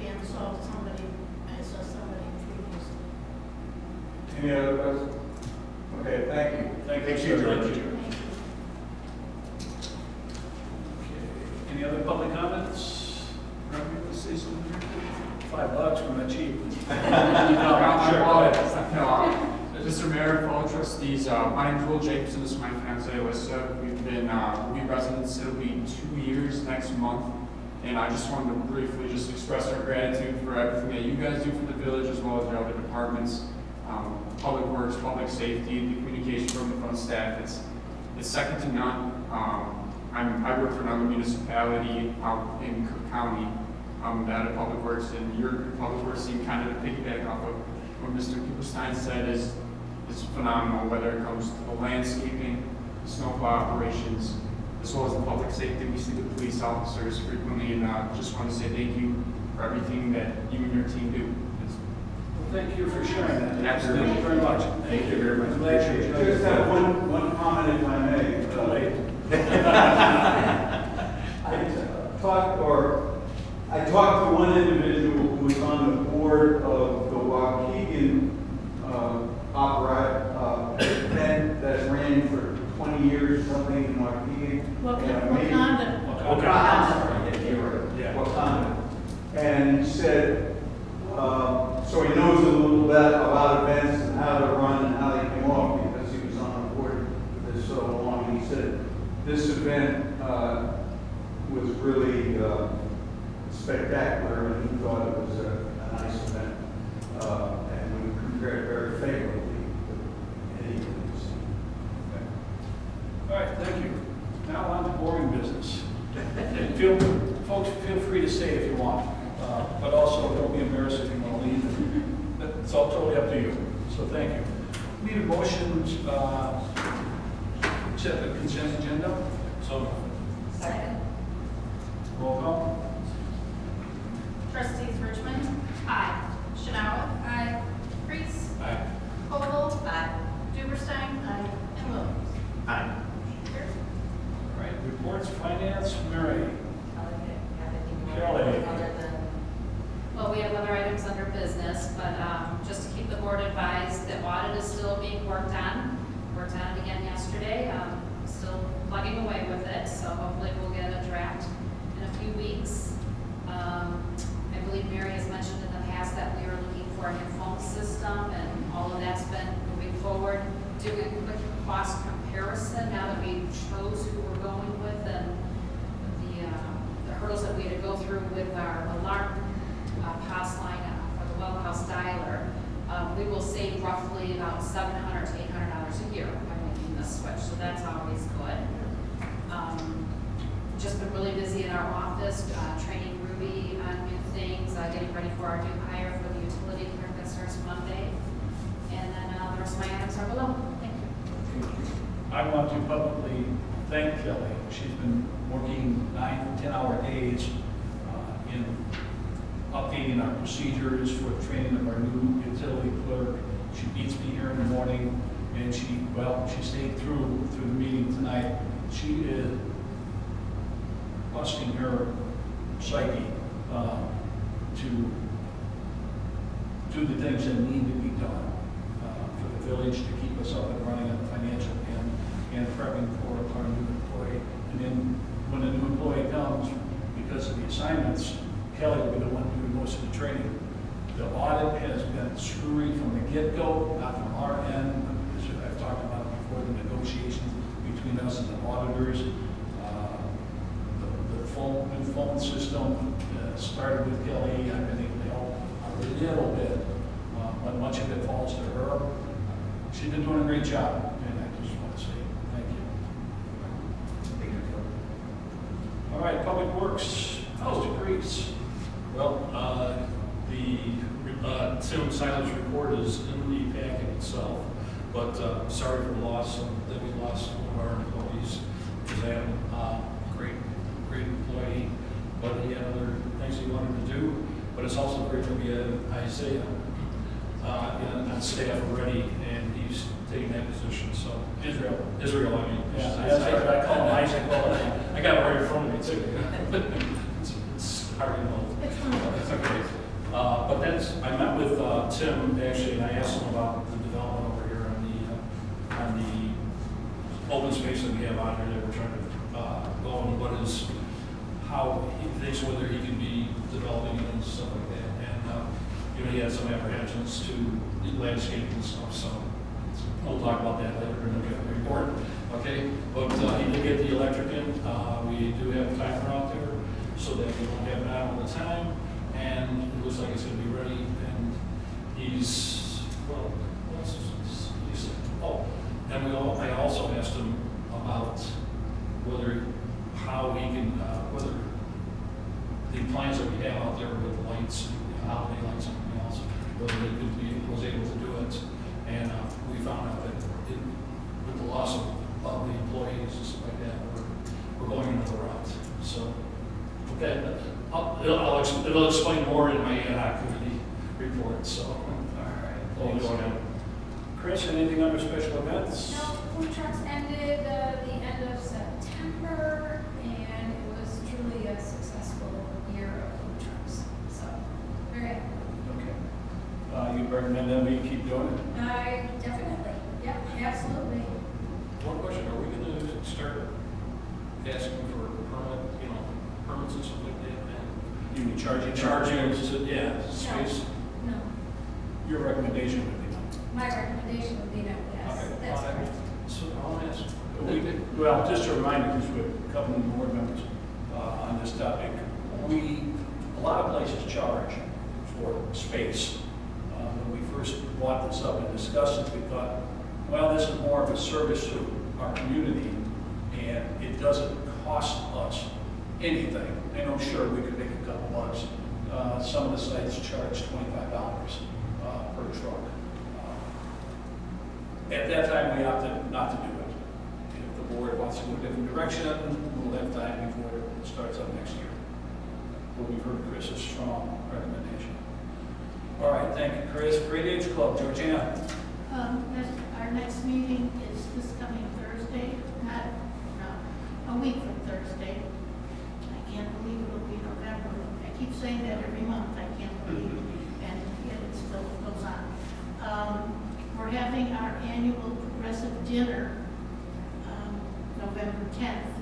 And saw somebody, I saw somebody previously. Any other questions? Okay, thank you. Thank you, Thank sir. you, George. Thank you. Okay. Any other public comments? Robbie, you want to say something here? $5, we're not cheap. No, sure, go ahead. Mr. Mayor, fellow trustees, my name is Will Jacobson, this is my fiancee Alyssa. We've been Ruby residents, it'll be 2 years next month. And I just wanted to briefly just express our gratitude for everything that you guys do for the village as well as your other departments. Public Works, Public Safety, the communication from the front staff, it's second to none. I work for another municipality out in Cook County, out of Public Works, and your Public Works team kind of to piggyback off of what Mr. Cooperstein said is phenomenal, whether it comes to the landscaping, the snowplow operations, as well as the public safety. We see the police officers frequently, and just want to say thank you for everything that you and your team do. Thank you for sharing that. Absolutely. Thank you very much. Thank you very much. I'm glad you enjoyed Just it. have one comment if I may. Wait. I talked to one individual who was on the board of the Waukegan event that ran for 20 years, something in Waukegan. Wakanda. Wakanda. And he said, so he knows a little bit about events and how to run and how they came off because he was on the board for this so long. And he said, this event was really spectacular, and he thought it was a nice event, and we compared very favorably to any of these. All right, thank you. Now on to boring business. And folks, feel free to stay if you want, but also don't be embarrassed if you want to leave. It's all totally up to you. So thank you. Need a motion to accept the consent agenda? So Second. roll call. Trustees Richmond. Aye. Chanel. Aye. Priest. Aye. Vogel. Aye. Duberstein. Aye. And Williams. Aye. All right, reports, finance, Mary. Kelly. Well, we have other items under business, but just to keep the board advised, the audit is still being worked on. Worked on it again yesterday, still plugging away with it, so hopefully we'll get a draft in a few weeks. I believe Mary has mentioned in the past that we are looking for a new phone system, and all of that's been moving forward. Doing a quick cost comparison now that we chose who we're going with, and the hurdles that we had to go through with our alarm pass line for the well house dialer, we will save roughly about $700 to $800 a year by making this switch, so that's always good. Just been really busy in our office, training Ruby on new things, getting ready for our new hire for the utility clerk that starts Monday, and then the rest of my items are below. Thank you. I want to publicly thank Kelly. She's been working 9 to 10-hour days in updating our procedures for the training of our new utility clerk. She meets me here in the morning, and she stayed through the meeting tonight. She is busting her psyche to do the things that need to be done for the village to keep us up and running on the financial end and prepping for our new employee. And then when a new employee comes, because of the assignments, Kelly will be the one doing most of the training. The audit has been screwy from the get-go, not from our end. As I've talked about before, the negotiations between us and the auditors. The new phone system started with Kelly. I've been able to help a little bit, but much of it falls to her. She's been doing a great job, and I just want to say thank you. Thank you. All right, Public Works, Mr. Grease. Well, the Tim Silence report is in the packet itself, but sorry for the loss that we lost one of our employees, Kazan, great employee, but he had other things he wanted to do. but it's also great to be Isaiah on staff already, and he's taking that position, so. Israel, I mean. Yeah, I call him Isaac all the time. I got it right in front of me too. It's hard to know. It's Okay. But I met with Tim actually, and I asked him about the development over here on the open space that we have out here that we're trying to go and how he thinks whether he can be developing it and stuff like that. And, he had some apprehensions to landscaping and stuff, so we'll talk about that later in the report. Okay, but he did get the electric in. We do have a timer out there so that we don't have it out all the time. And it looks like it's going to be ready. And he's, well, what else he said? Oh, and I also asked him about how he can, whether the plans that we have out there with the lights, holiday lights and everything else, whether he was able to do it. And we found out that with the loss of the employees and stuff like that, we're going another route. So, okay, it'll explain more in my ad hoc committee report. So, all right. Thanks. Chris, anything under special events? No, food trucks ended the end of September, and it was truly a successful year of food trucks. So, very happy. Okay. You recommend that we keep doing it? I definitely, yep, absolutely. One question: are we going to start asking for permits and stuff like that? And You mean charging? Space. No, Your recommendation would be no. my recommendation would be no, yes, Okay. that's correct. So I'll ask. Well, just a reminder, because we have a couple of board members on this topic, a lot of places charge for space. When we first brought this up and discussed it, we thought, well, this is more of a service to our community, and it doesn't cost us anything. I know, sure, we could make a couple bucks. Some of the sites charge $25 per truck. At that time, we opted not to do it. If the board wants to go a different direction, we'll have time before it starts up next year. But we've heard Chris's strong recommendation. All right, thank you, Chris. Great Age Club, Georgiana. Our next meeting is this coming Thursday, a week from Thursday. I can't believe it'll be November. I keep saying that every month, I can't believe it, and yet it still goes on. We're having our annual progressive dinner, November 10th.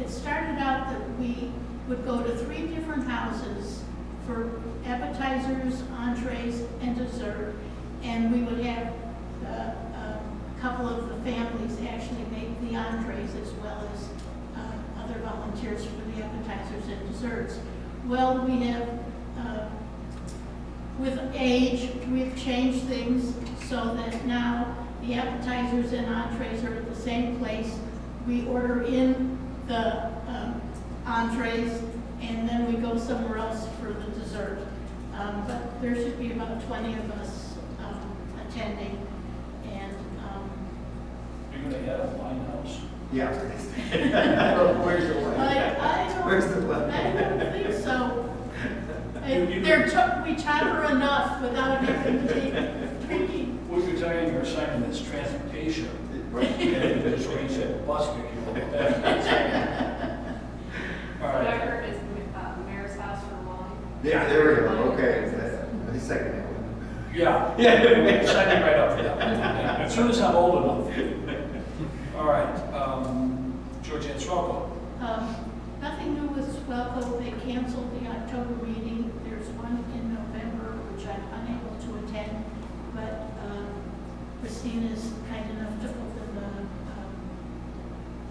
It started out that we would go to 3 different houses for appetizers, entrees, and dessert, and we would have a couple of the families actually make the entrees as well as other volunteers for the appetizers and desserts. Well, we have, with age, we've changed things so that now the appetizers and entrees are at the same place. We order in the entrees, and then we go somewhere else for the dessert. But there should be about 20 of us attending. And You're going to have a wine house? Yeah. Where's the one? I Where's the one? don't think so. We charter enough without having to take drinking. What you're telling your assignment is transportation. And just arrange that bus pick you up. All What I right. heard is mayor's house for Wally. Yeah, there we go. Okay. I second that one. Yeah, sign me right up for that. As soon as I'm old enough. All right, Georgiana Srocco. Nothing new with Swelco. They canceled the October meeting. There's one in November, which I'm unable to attend, but Christine is kind enough to open the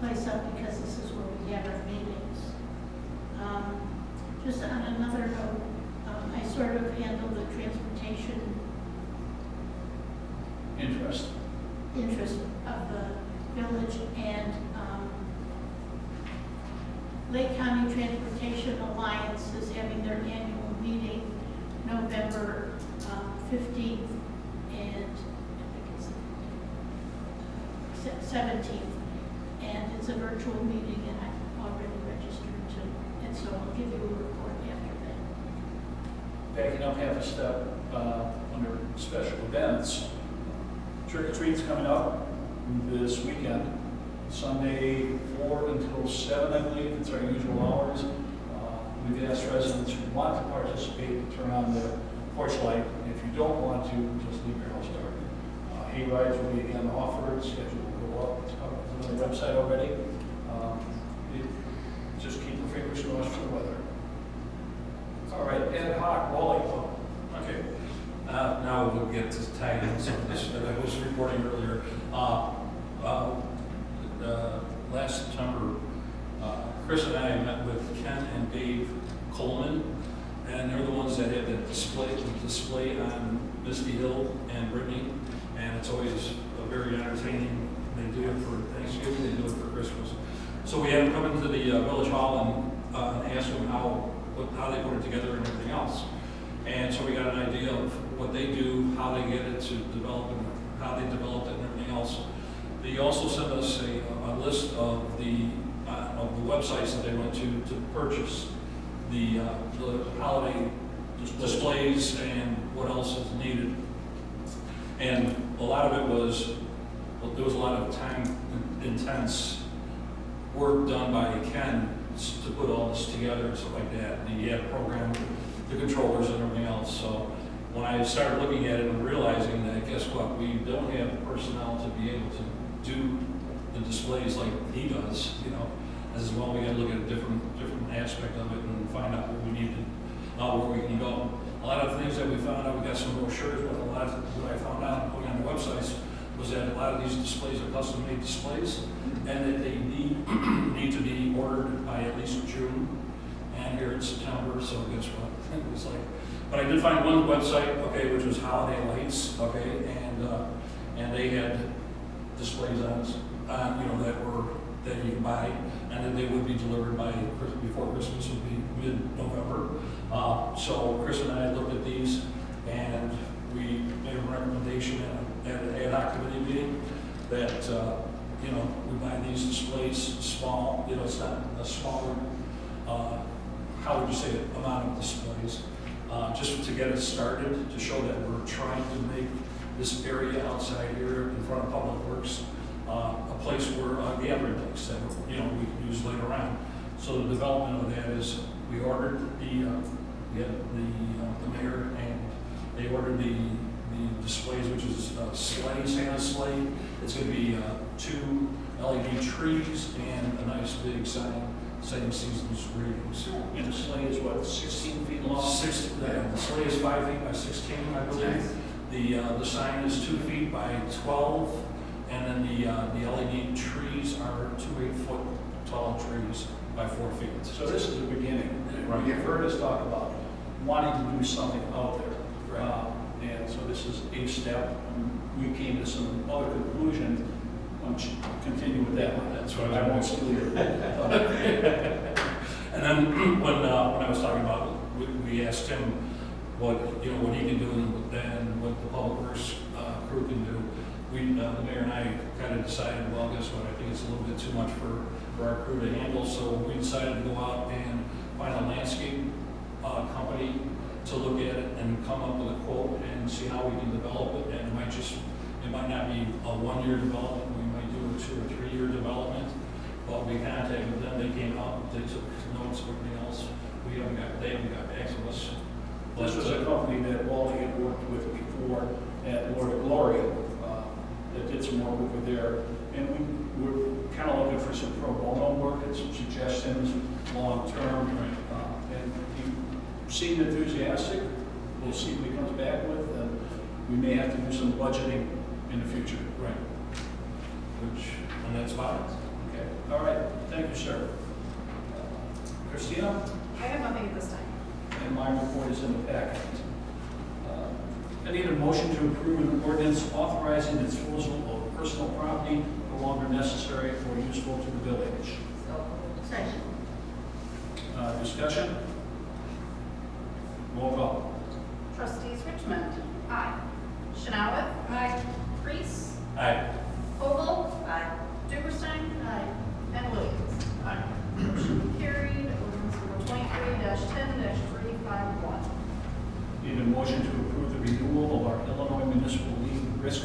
place up because this is where we have our meetings. Just on another note, I sort of handle the transportation Interest. of the village, and Lake County Transportation Alliance is having their annual meeting November 15th and I think it's 17th, and it's a virtual meeting, and I'm already registered too, and so I'll give you a report after that. backing up half a step, under special events. Trick or treat's coming up this weekend, Sunday 4 until 7, I believe, it's our usual hours. We've asked residents who want to participate to turn on their porch light. If you don't want to, just leave your house dark. Hay rides will be again offered, schedule will go up, it's on the website already. Just keep your fingers crossed for the weather. All right, ad hoc, Wally. Okay, now we'll get to tag in some of this that I was reporting earlier. Last September, Chris and I met with Ken and Dave Coleman, and they're the ones that had the display on Misty Hill and Brittany, and it's always very entertaining. They do it for Thanksgiving, they do it for Christmas. So we had them come into the Village Hall and ask them how they put it together and everything else. And so we got an idea of what they do, how they get it to develop, and how they developed it and everything else. They also sent us a list of the websites that they went to purchase the holiday displays and what else is needed. And a lot of it was, there was a lot of time intense work done by Ken to put all this together and stuff like that. And he had programmed the controllers and everything else. So when I started looking at it and realizing that, guess what, we don't have the personnel to be able to do the displays like he does, you know, as well, we got to look at a different aspect of it and find out what we need to, where we can go. A lot of the things that we found out, we got some brochures, but a lot of what I found out going on the websites was that a lot of these displays are custom-made displays, and that they need to be ordered by at least June, and here it's September, so guess what? It was like, but I did find one website, okay, which was Holiday Lights, okay, and they had displays on, you know, that you can buy, and then they would be delivered before Christmas, would be mid-November. So Chris and I looked at these, and we made a recommendation at an ad hoc committee meeting that, you know, we buy these displays small, you know, it's not a smaller, how would you say it, amount of displays, just to get it started, to show that we're trying to make this area outside here in front of Public Works a place where a gathering place that, you know, we can use later on. So the development of that is we ordered the mayor, and they ordered the displays, which is Santa's sleigh. It's going to be 2 LED trees and a nice big sign saying season's greetings. And the sleigh is what, 16 feet long? The sleigh is 5 feet by 16, I believe. The sign is 2 feet by 12, and then the LED trees are 2 8-foot tall trees by 4 feet. So this is the beginning. Right. You've heard us talk about wanting to do something out there. Right. And so this is a step. We came to some other conclusion. Why don't you continue with that one? That's what I won't steal your thought. And then when I was talking about, we asked him what he can do and what the Public Works crew can do. The mayor and I kind of decided, well, guess what? I think it's a little bit too much for our crew to handle. So we decided to go out and find a landscape company to look at it and come up with a quote and see how we can develop it. And it might not be a 1-year development. We might do a 2 or 3 year development. But we contacted them. They came out. They took notes and everything else. They haven't got back to us. This was a company that Wally had worked with before at Lord of Glory that did some work over there. And we were kind of looking for some pro bono work and some suggestions long term. And he seemed enthusiastic. We'll see what he comes back with. And we may have to do some budgeting in the future. Right. And that's about it. Okay. All right. Thank you, sir. Christina? I have nothing at this time. And my report is in the packet. I need a motion to approve an ordinance authorizing the disposal of personal property no longer necessary or useful to the village. Second. Discussion? Roll call. Trustees Richmond. Aye. Chanawith. Aye. Reese. Aye. Vogel. Aye. Duberstein. Aye. And Williams. Aye. Motion carried. Ordinance number 23-10-351.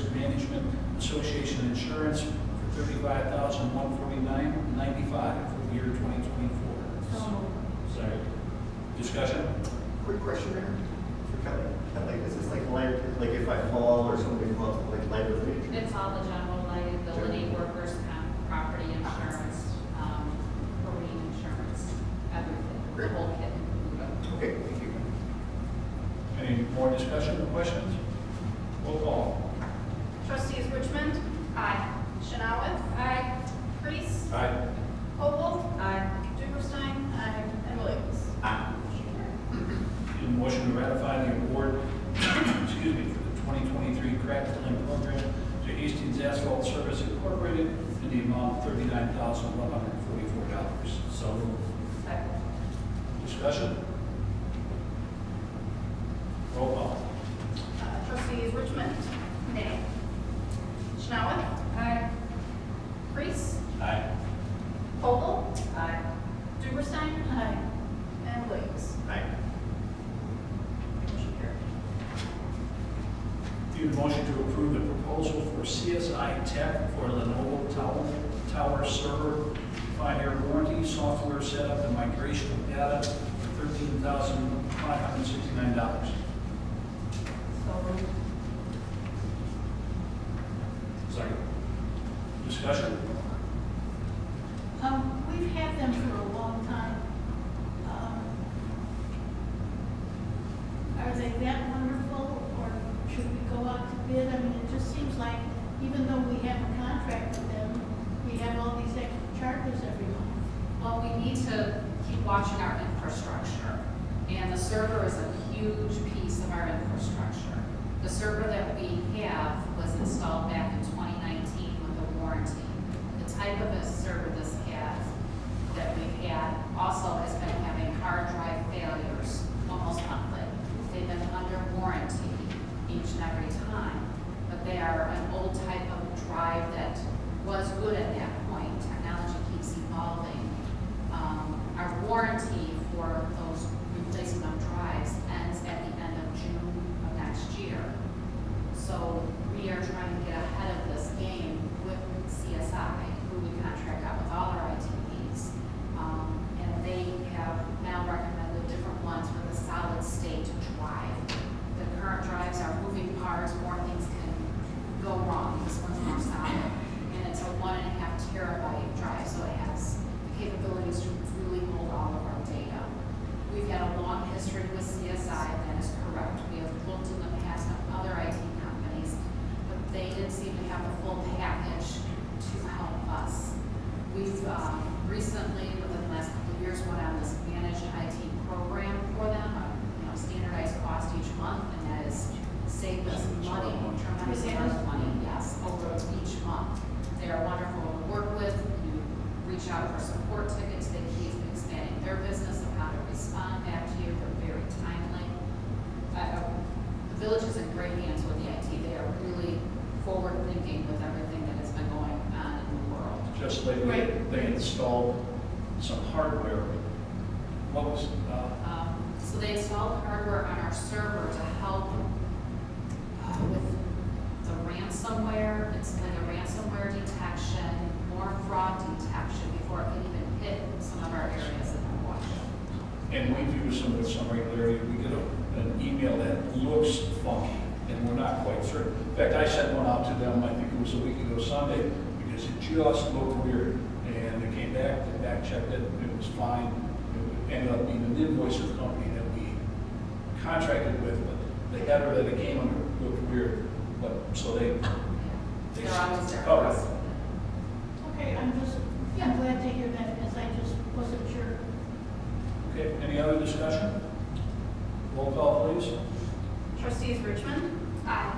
Risk Management Association Insurance for $35,149.95 for the year 2024. So moved. Sorry. Discussion? Quick question there for Kelly. Kelly, is this like if I fall or somebody falls, like liability? It's all the general liability, workers' comp, property insurance, marine insurance, everything, the Great. whole kit. Okay, thank you. Any more discussion or questions? Roll call. Trustees Richmond. Aye. Chanawith. Aye. Priest. Aye. Vogel. Aye. Duberstein. Aye. And Williams. Aye. Need a motion to ratify the award, excuse me, for the 2023 crack filling program to Hastings Asphalt Service Incorporated in the amount of $39,144. So moved. Second. Discussion? Roll call. Trustees Richmond. Nay. Chanawith. Aye. Priest. Aye. Vogel. Aye. Duberstein. Aye. And Williams. Aye. Motion carried. Need a motion to approve the proposal for CSI Tech for Lenovo Tower Server 5-year warranty, software setup, and migration of data for $13,569. So moved. Sorry. Discussion? We've had them for a long time. Are they that wonderful, or should we go out to bid? I mean, it just seems like even though we have a contract with them, we have all these extra charges every month. Well, we need to keep watching our infrastructure, and the server is a huge piece of our infrastructure. The server that we have was installed back in 2019 with a warranty. The type of a server this has, that we've had, also has been having hard drive failures almost monthly. They've been under warranty each and every time, but they are an old type of drive that was good at that point. Technology keeps evolving. Our warranty for those replacement of drives ends at the end of June of next year. So we are trying to get ahead of this game with CSI, who we contract out with all our IT needs. And they have now recommended different ones with a solid state drive. The current drives are moving parts, more things can go wrong. This one's more solid. And it's a 1.5 terabyte drive, so it has the capabilities to really hold all of our data. We've had a long history with CSI, that is correct. We have looked in the past at other IT companies, but they didn't seem to have the full package to help us. We've recently, within the last couple of years, went on this managed IT program for them, standardized cost each month, and that has saved us money, tremendous amount of money, yes, over each month. They are wonderful to work with. You reach out for support tickets, they keep expanding their business of how to respond back to you. They're very timely. The village is in great hands with the IT. They are really forward-thinking with everything that has been going on in the world. Just lately, Right. they installed some hardware. What was, So they installed hardware on our server to help with the ransomware. It's like a ransomware detection, more fraud detection before it can even hit some of our areas in the watch. and we do with some regularity, we get an email that looks funky, and we're not quite certain. In fact, I sent one out to them, I think it was a week ago Sunday, because it just looked weird. And they came back, they back checked it, it was fine. It ended up being an invoice of the company that we contracted with, but the header that it came under looked weird. But, so they. They're always there for Okay. us. Okay, I'm glad to hear that, because I just wasn't sure. Okay, any other discussion? Roll call, please. Trustees Richmond. Aye.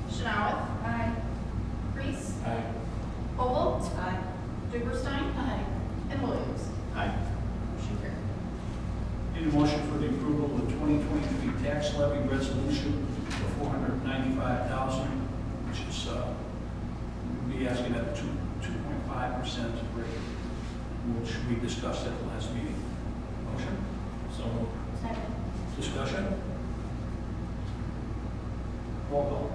Chanawith. Aye. Priest. Aye. Vogel. Aye. Duberstein. Aye. And Williams. Aye. Motion carried. Need a motion for the approval of the 2023 tax levy resolution for $495,000, which is, we'll be asking at a 2.5% rate, which we discussed at the last meeting. Motion? So moved. Second. Discussion? Roll call.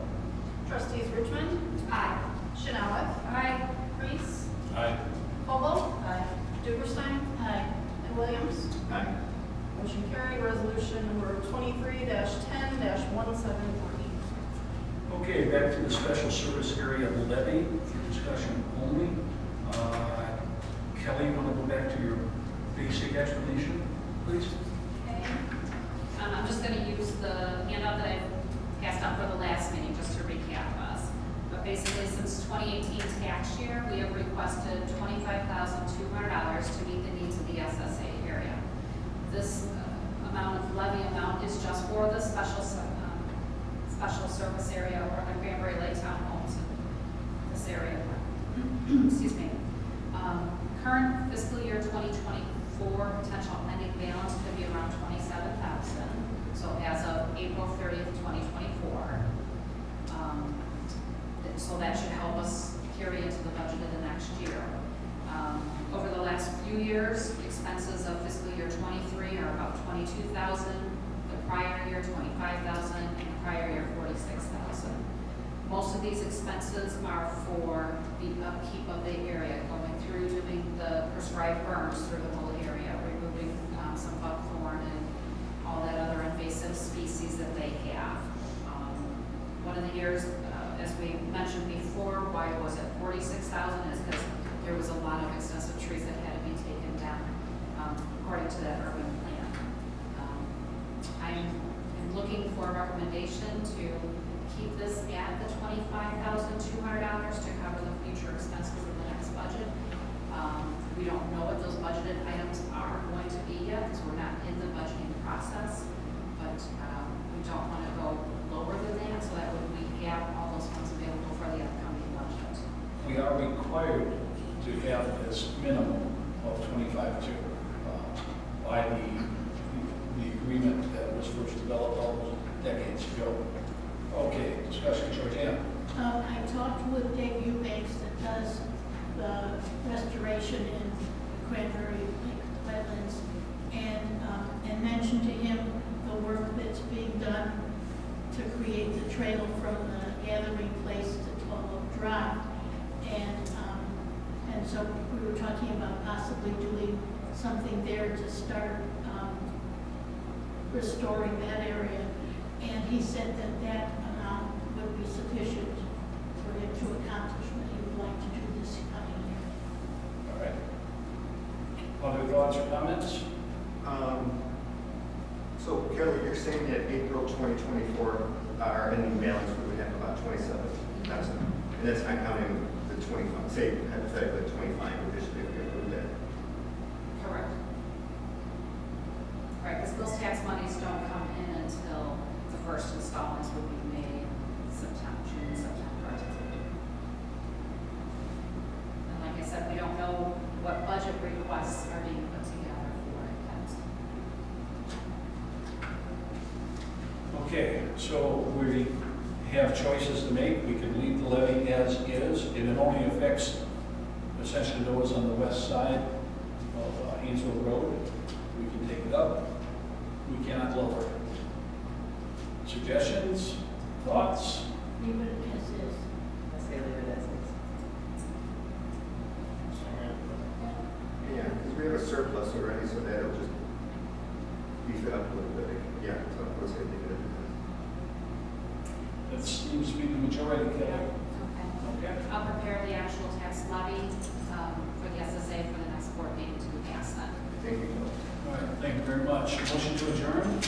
Trustees Richmond. Aye. Chanelith. Aye. Reese. Aye. Vogel. Duberstein. Aye. And Williams. Aye. Motion carried. Resolution number 23-10-1740. Okay, back to the special service area levy for discussion only. Kelly, you want to go back to your basic explanation, please? Okay. I'm just going to use the handout that I passed out for the last meeting, just to recap us. But basically, since 2018 tax year, we have requested $25,200 to meet the needs of the SSA area. This levy amount is just for the special service area or the Granbury Lake Townhomes in this area. Excuse me. Current fiscal year 2024 potential ending balance could be around $27,000. So as of April 30th, 2024. So that should help us carry into the budget of the next year. Over the last few years, expenses of fiscal year 23 are about $22,000, the prior year 25,000, and the prior year 46,000. Most of these expenses are for the upkeep of the area, going through doing the prescribed burns through the whole area, removing some buckthorn and all that other invasive species that they have. One of the years, as we mentioned before, why was it 46,000 is because there was a lot of excessive trees that had to be taken down according to that urban plan. I am looking for a recommendation to keep this at the $25,200 to cover the future expenses of the next budget. We don't know what those budgeted items are going to be yet because we're not in the budgeting process, but we don't want to go lower than that so that we have all those funds available for the upcoming budget. We are required to have this minimum of 25 by the agreement that was first developed all those decades ago. Okay, discussion, Georgiana. I talked with Dave Eubanks that does the restoration in the Cranberry Lake wetlands and mentioned to him the work that's being done to create the trail from the gathering place to 12 Oak Drive. And so we were talking about possibly doing something there to start restoring that area. And he said that that amount would be sufficient for him to accomplish what he would like to do this coming year. All right. Other thoughts or comments? So Kelly, you're saying that April 2024, our ending balance, we would have about 27,000. And that's not counting the 25, say hypothetically 25 additionally if we approve that. Correct. Right, because those tax monies don't come in until the first installments would be made June, September. And like I said, we don't know what budget requests are being put together for it yet. Okay, so we have choices to make. We can leave the levy as is, and it only affects essentially those on the west side of Hainesville Road. We can take it up. We cannot lower it. Suggestions? Thoughts? Leave it as is. Yeah, because we have a surplus already, so that'll just beef it up a little bit. Yeah, so I would say leave it as That seems to be the majority, Kelly. Okay. I'll prepare the actual tax levy for the SSA for the next board meeting to pass that. it is. Thank you, Kelly. All right, thank you very much. Motion to adjourn?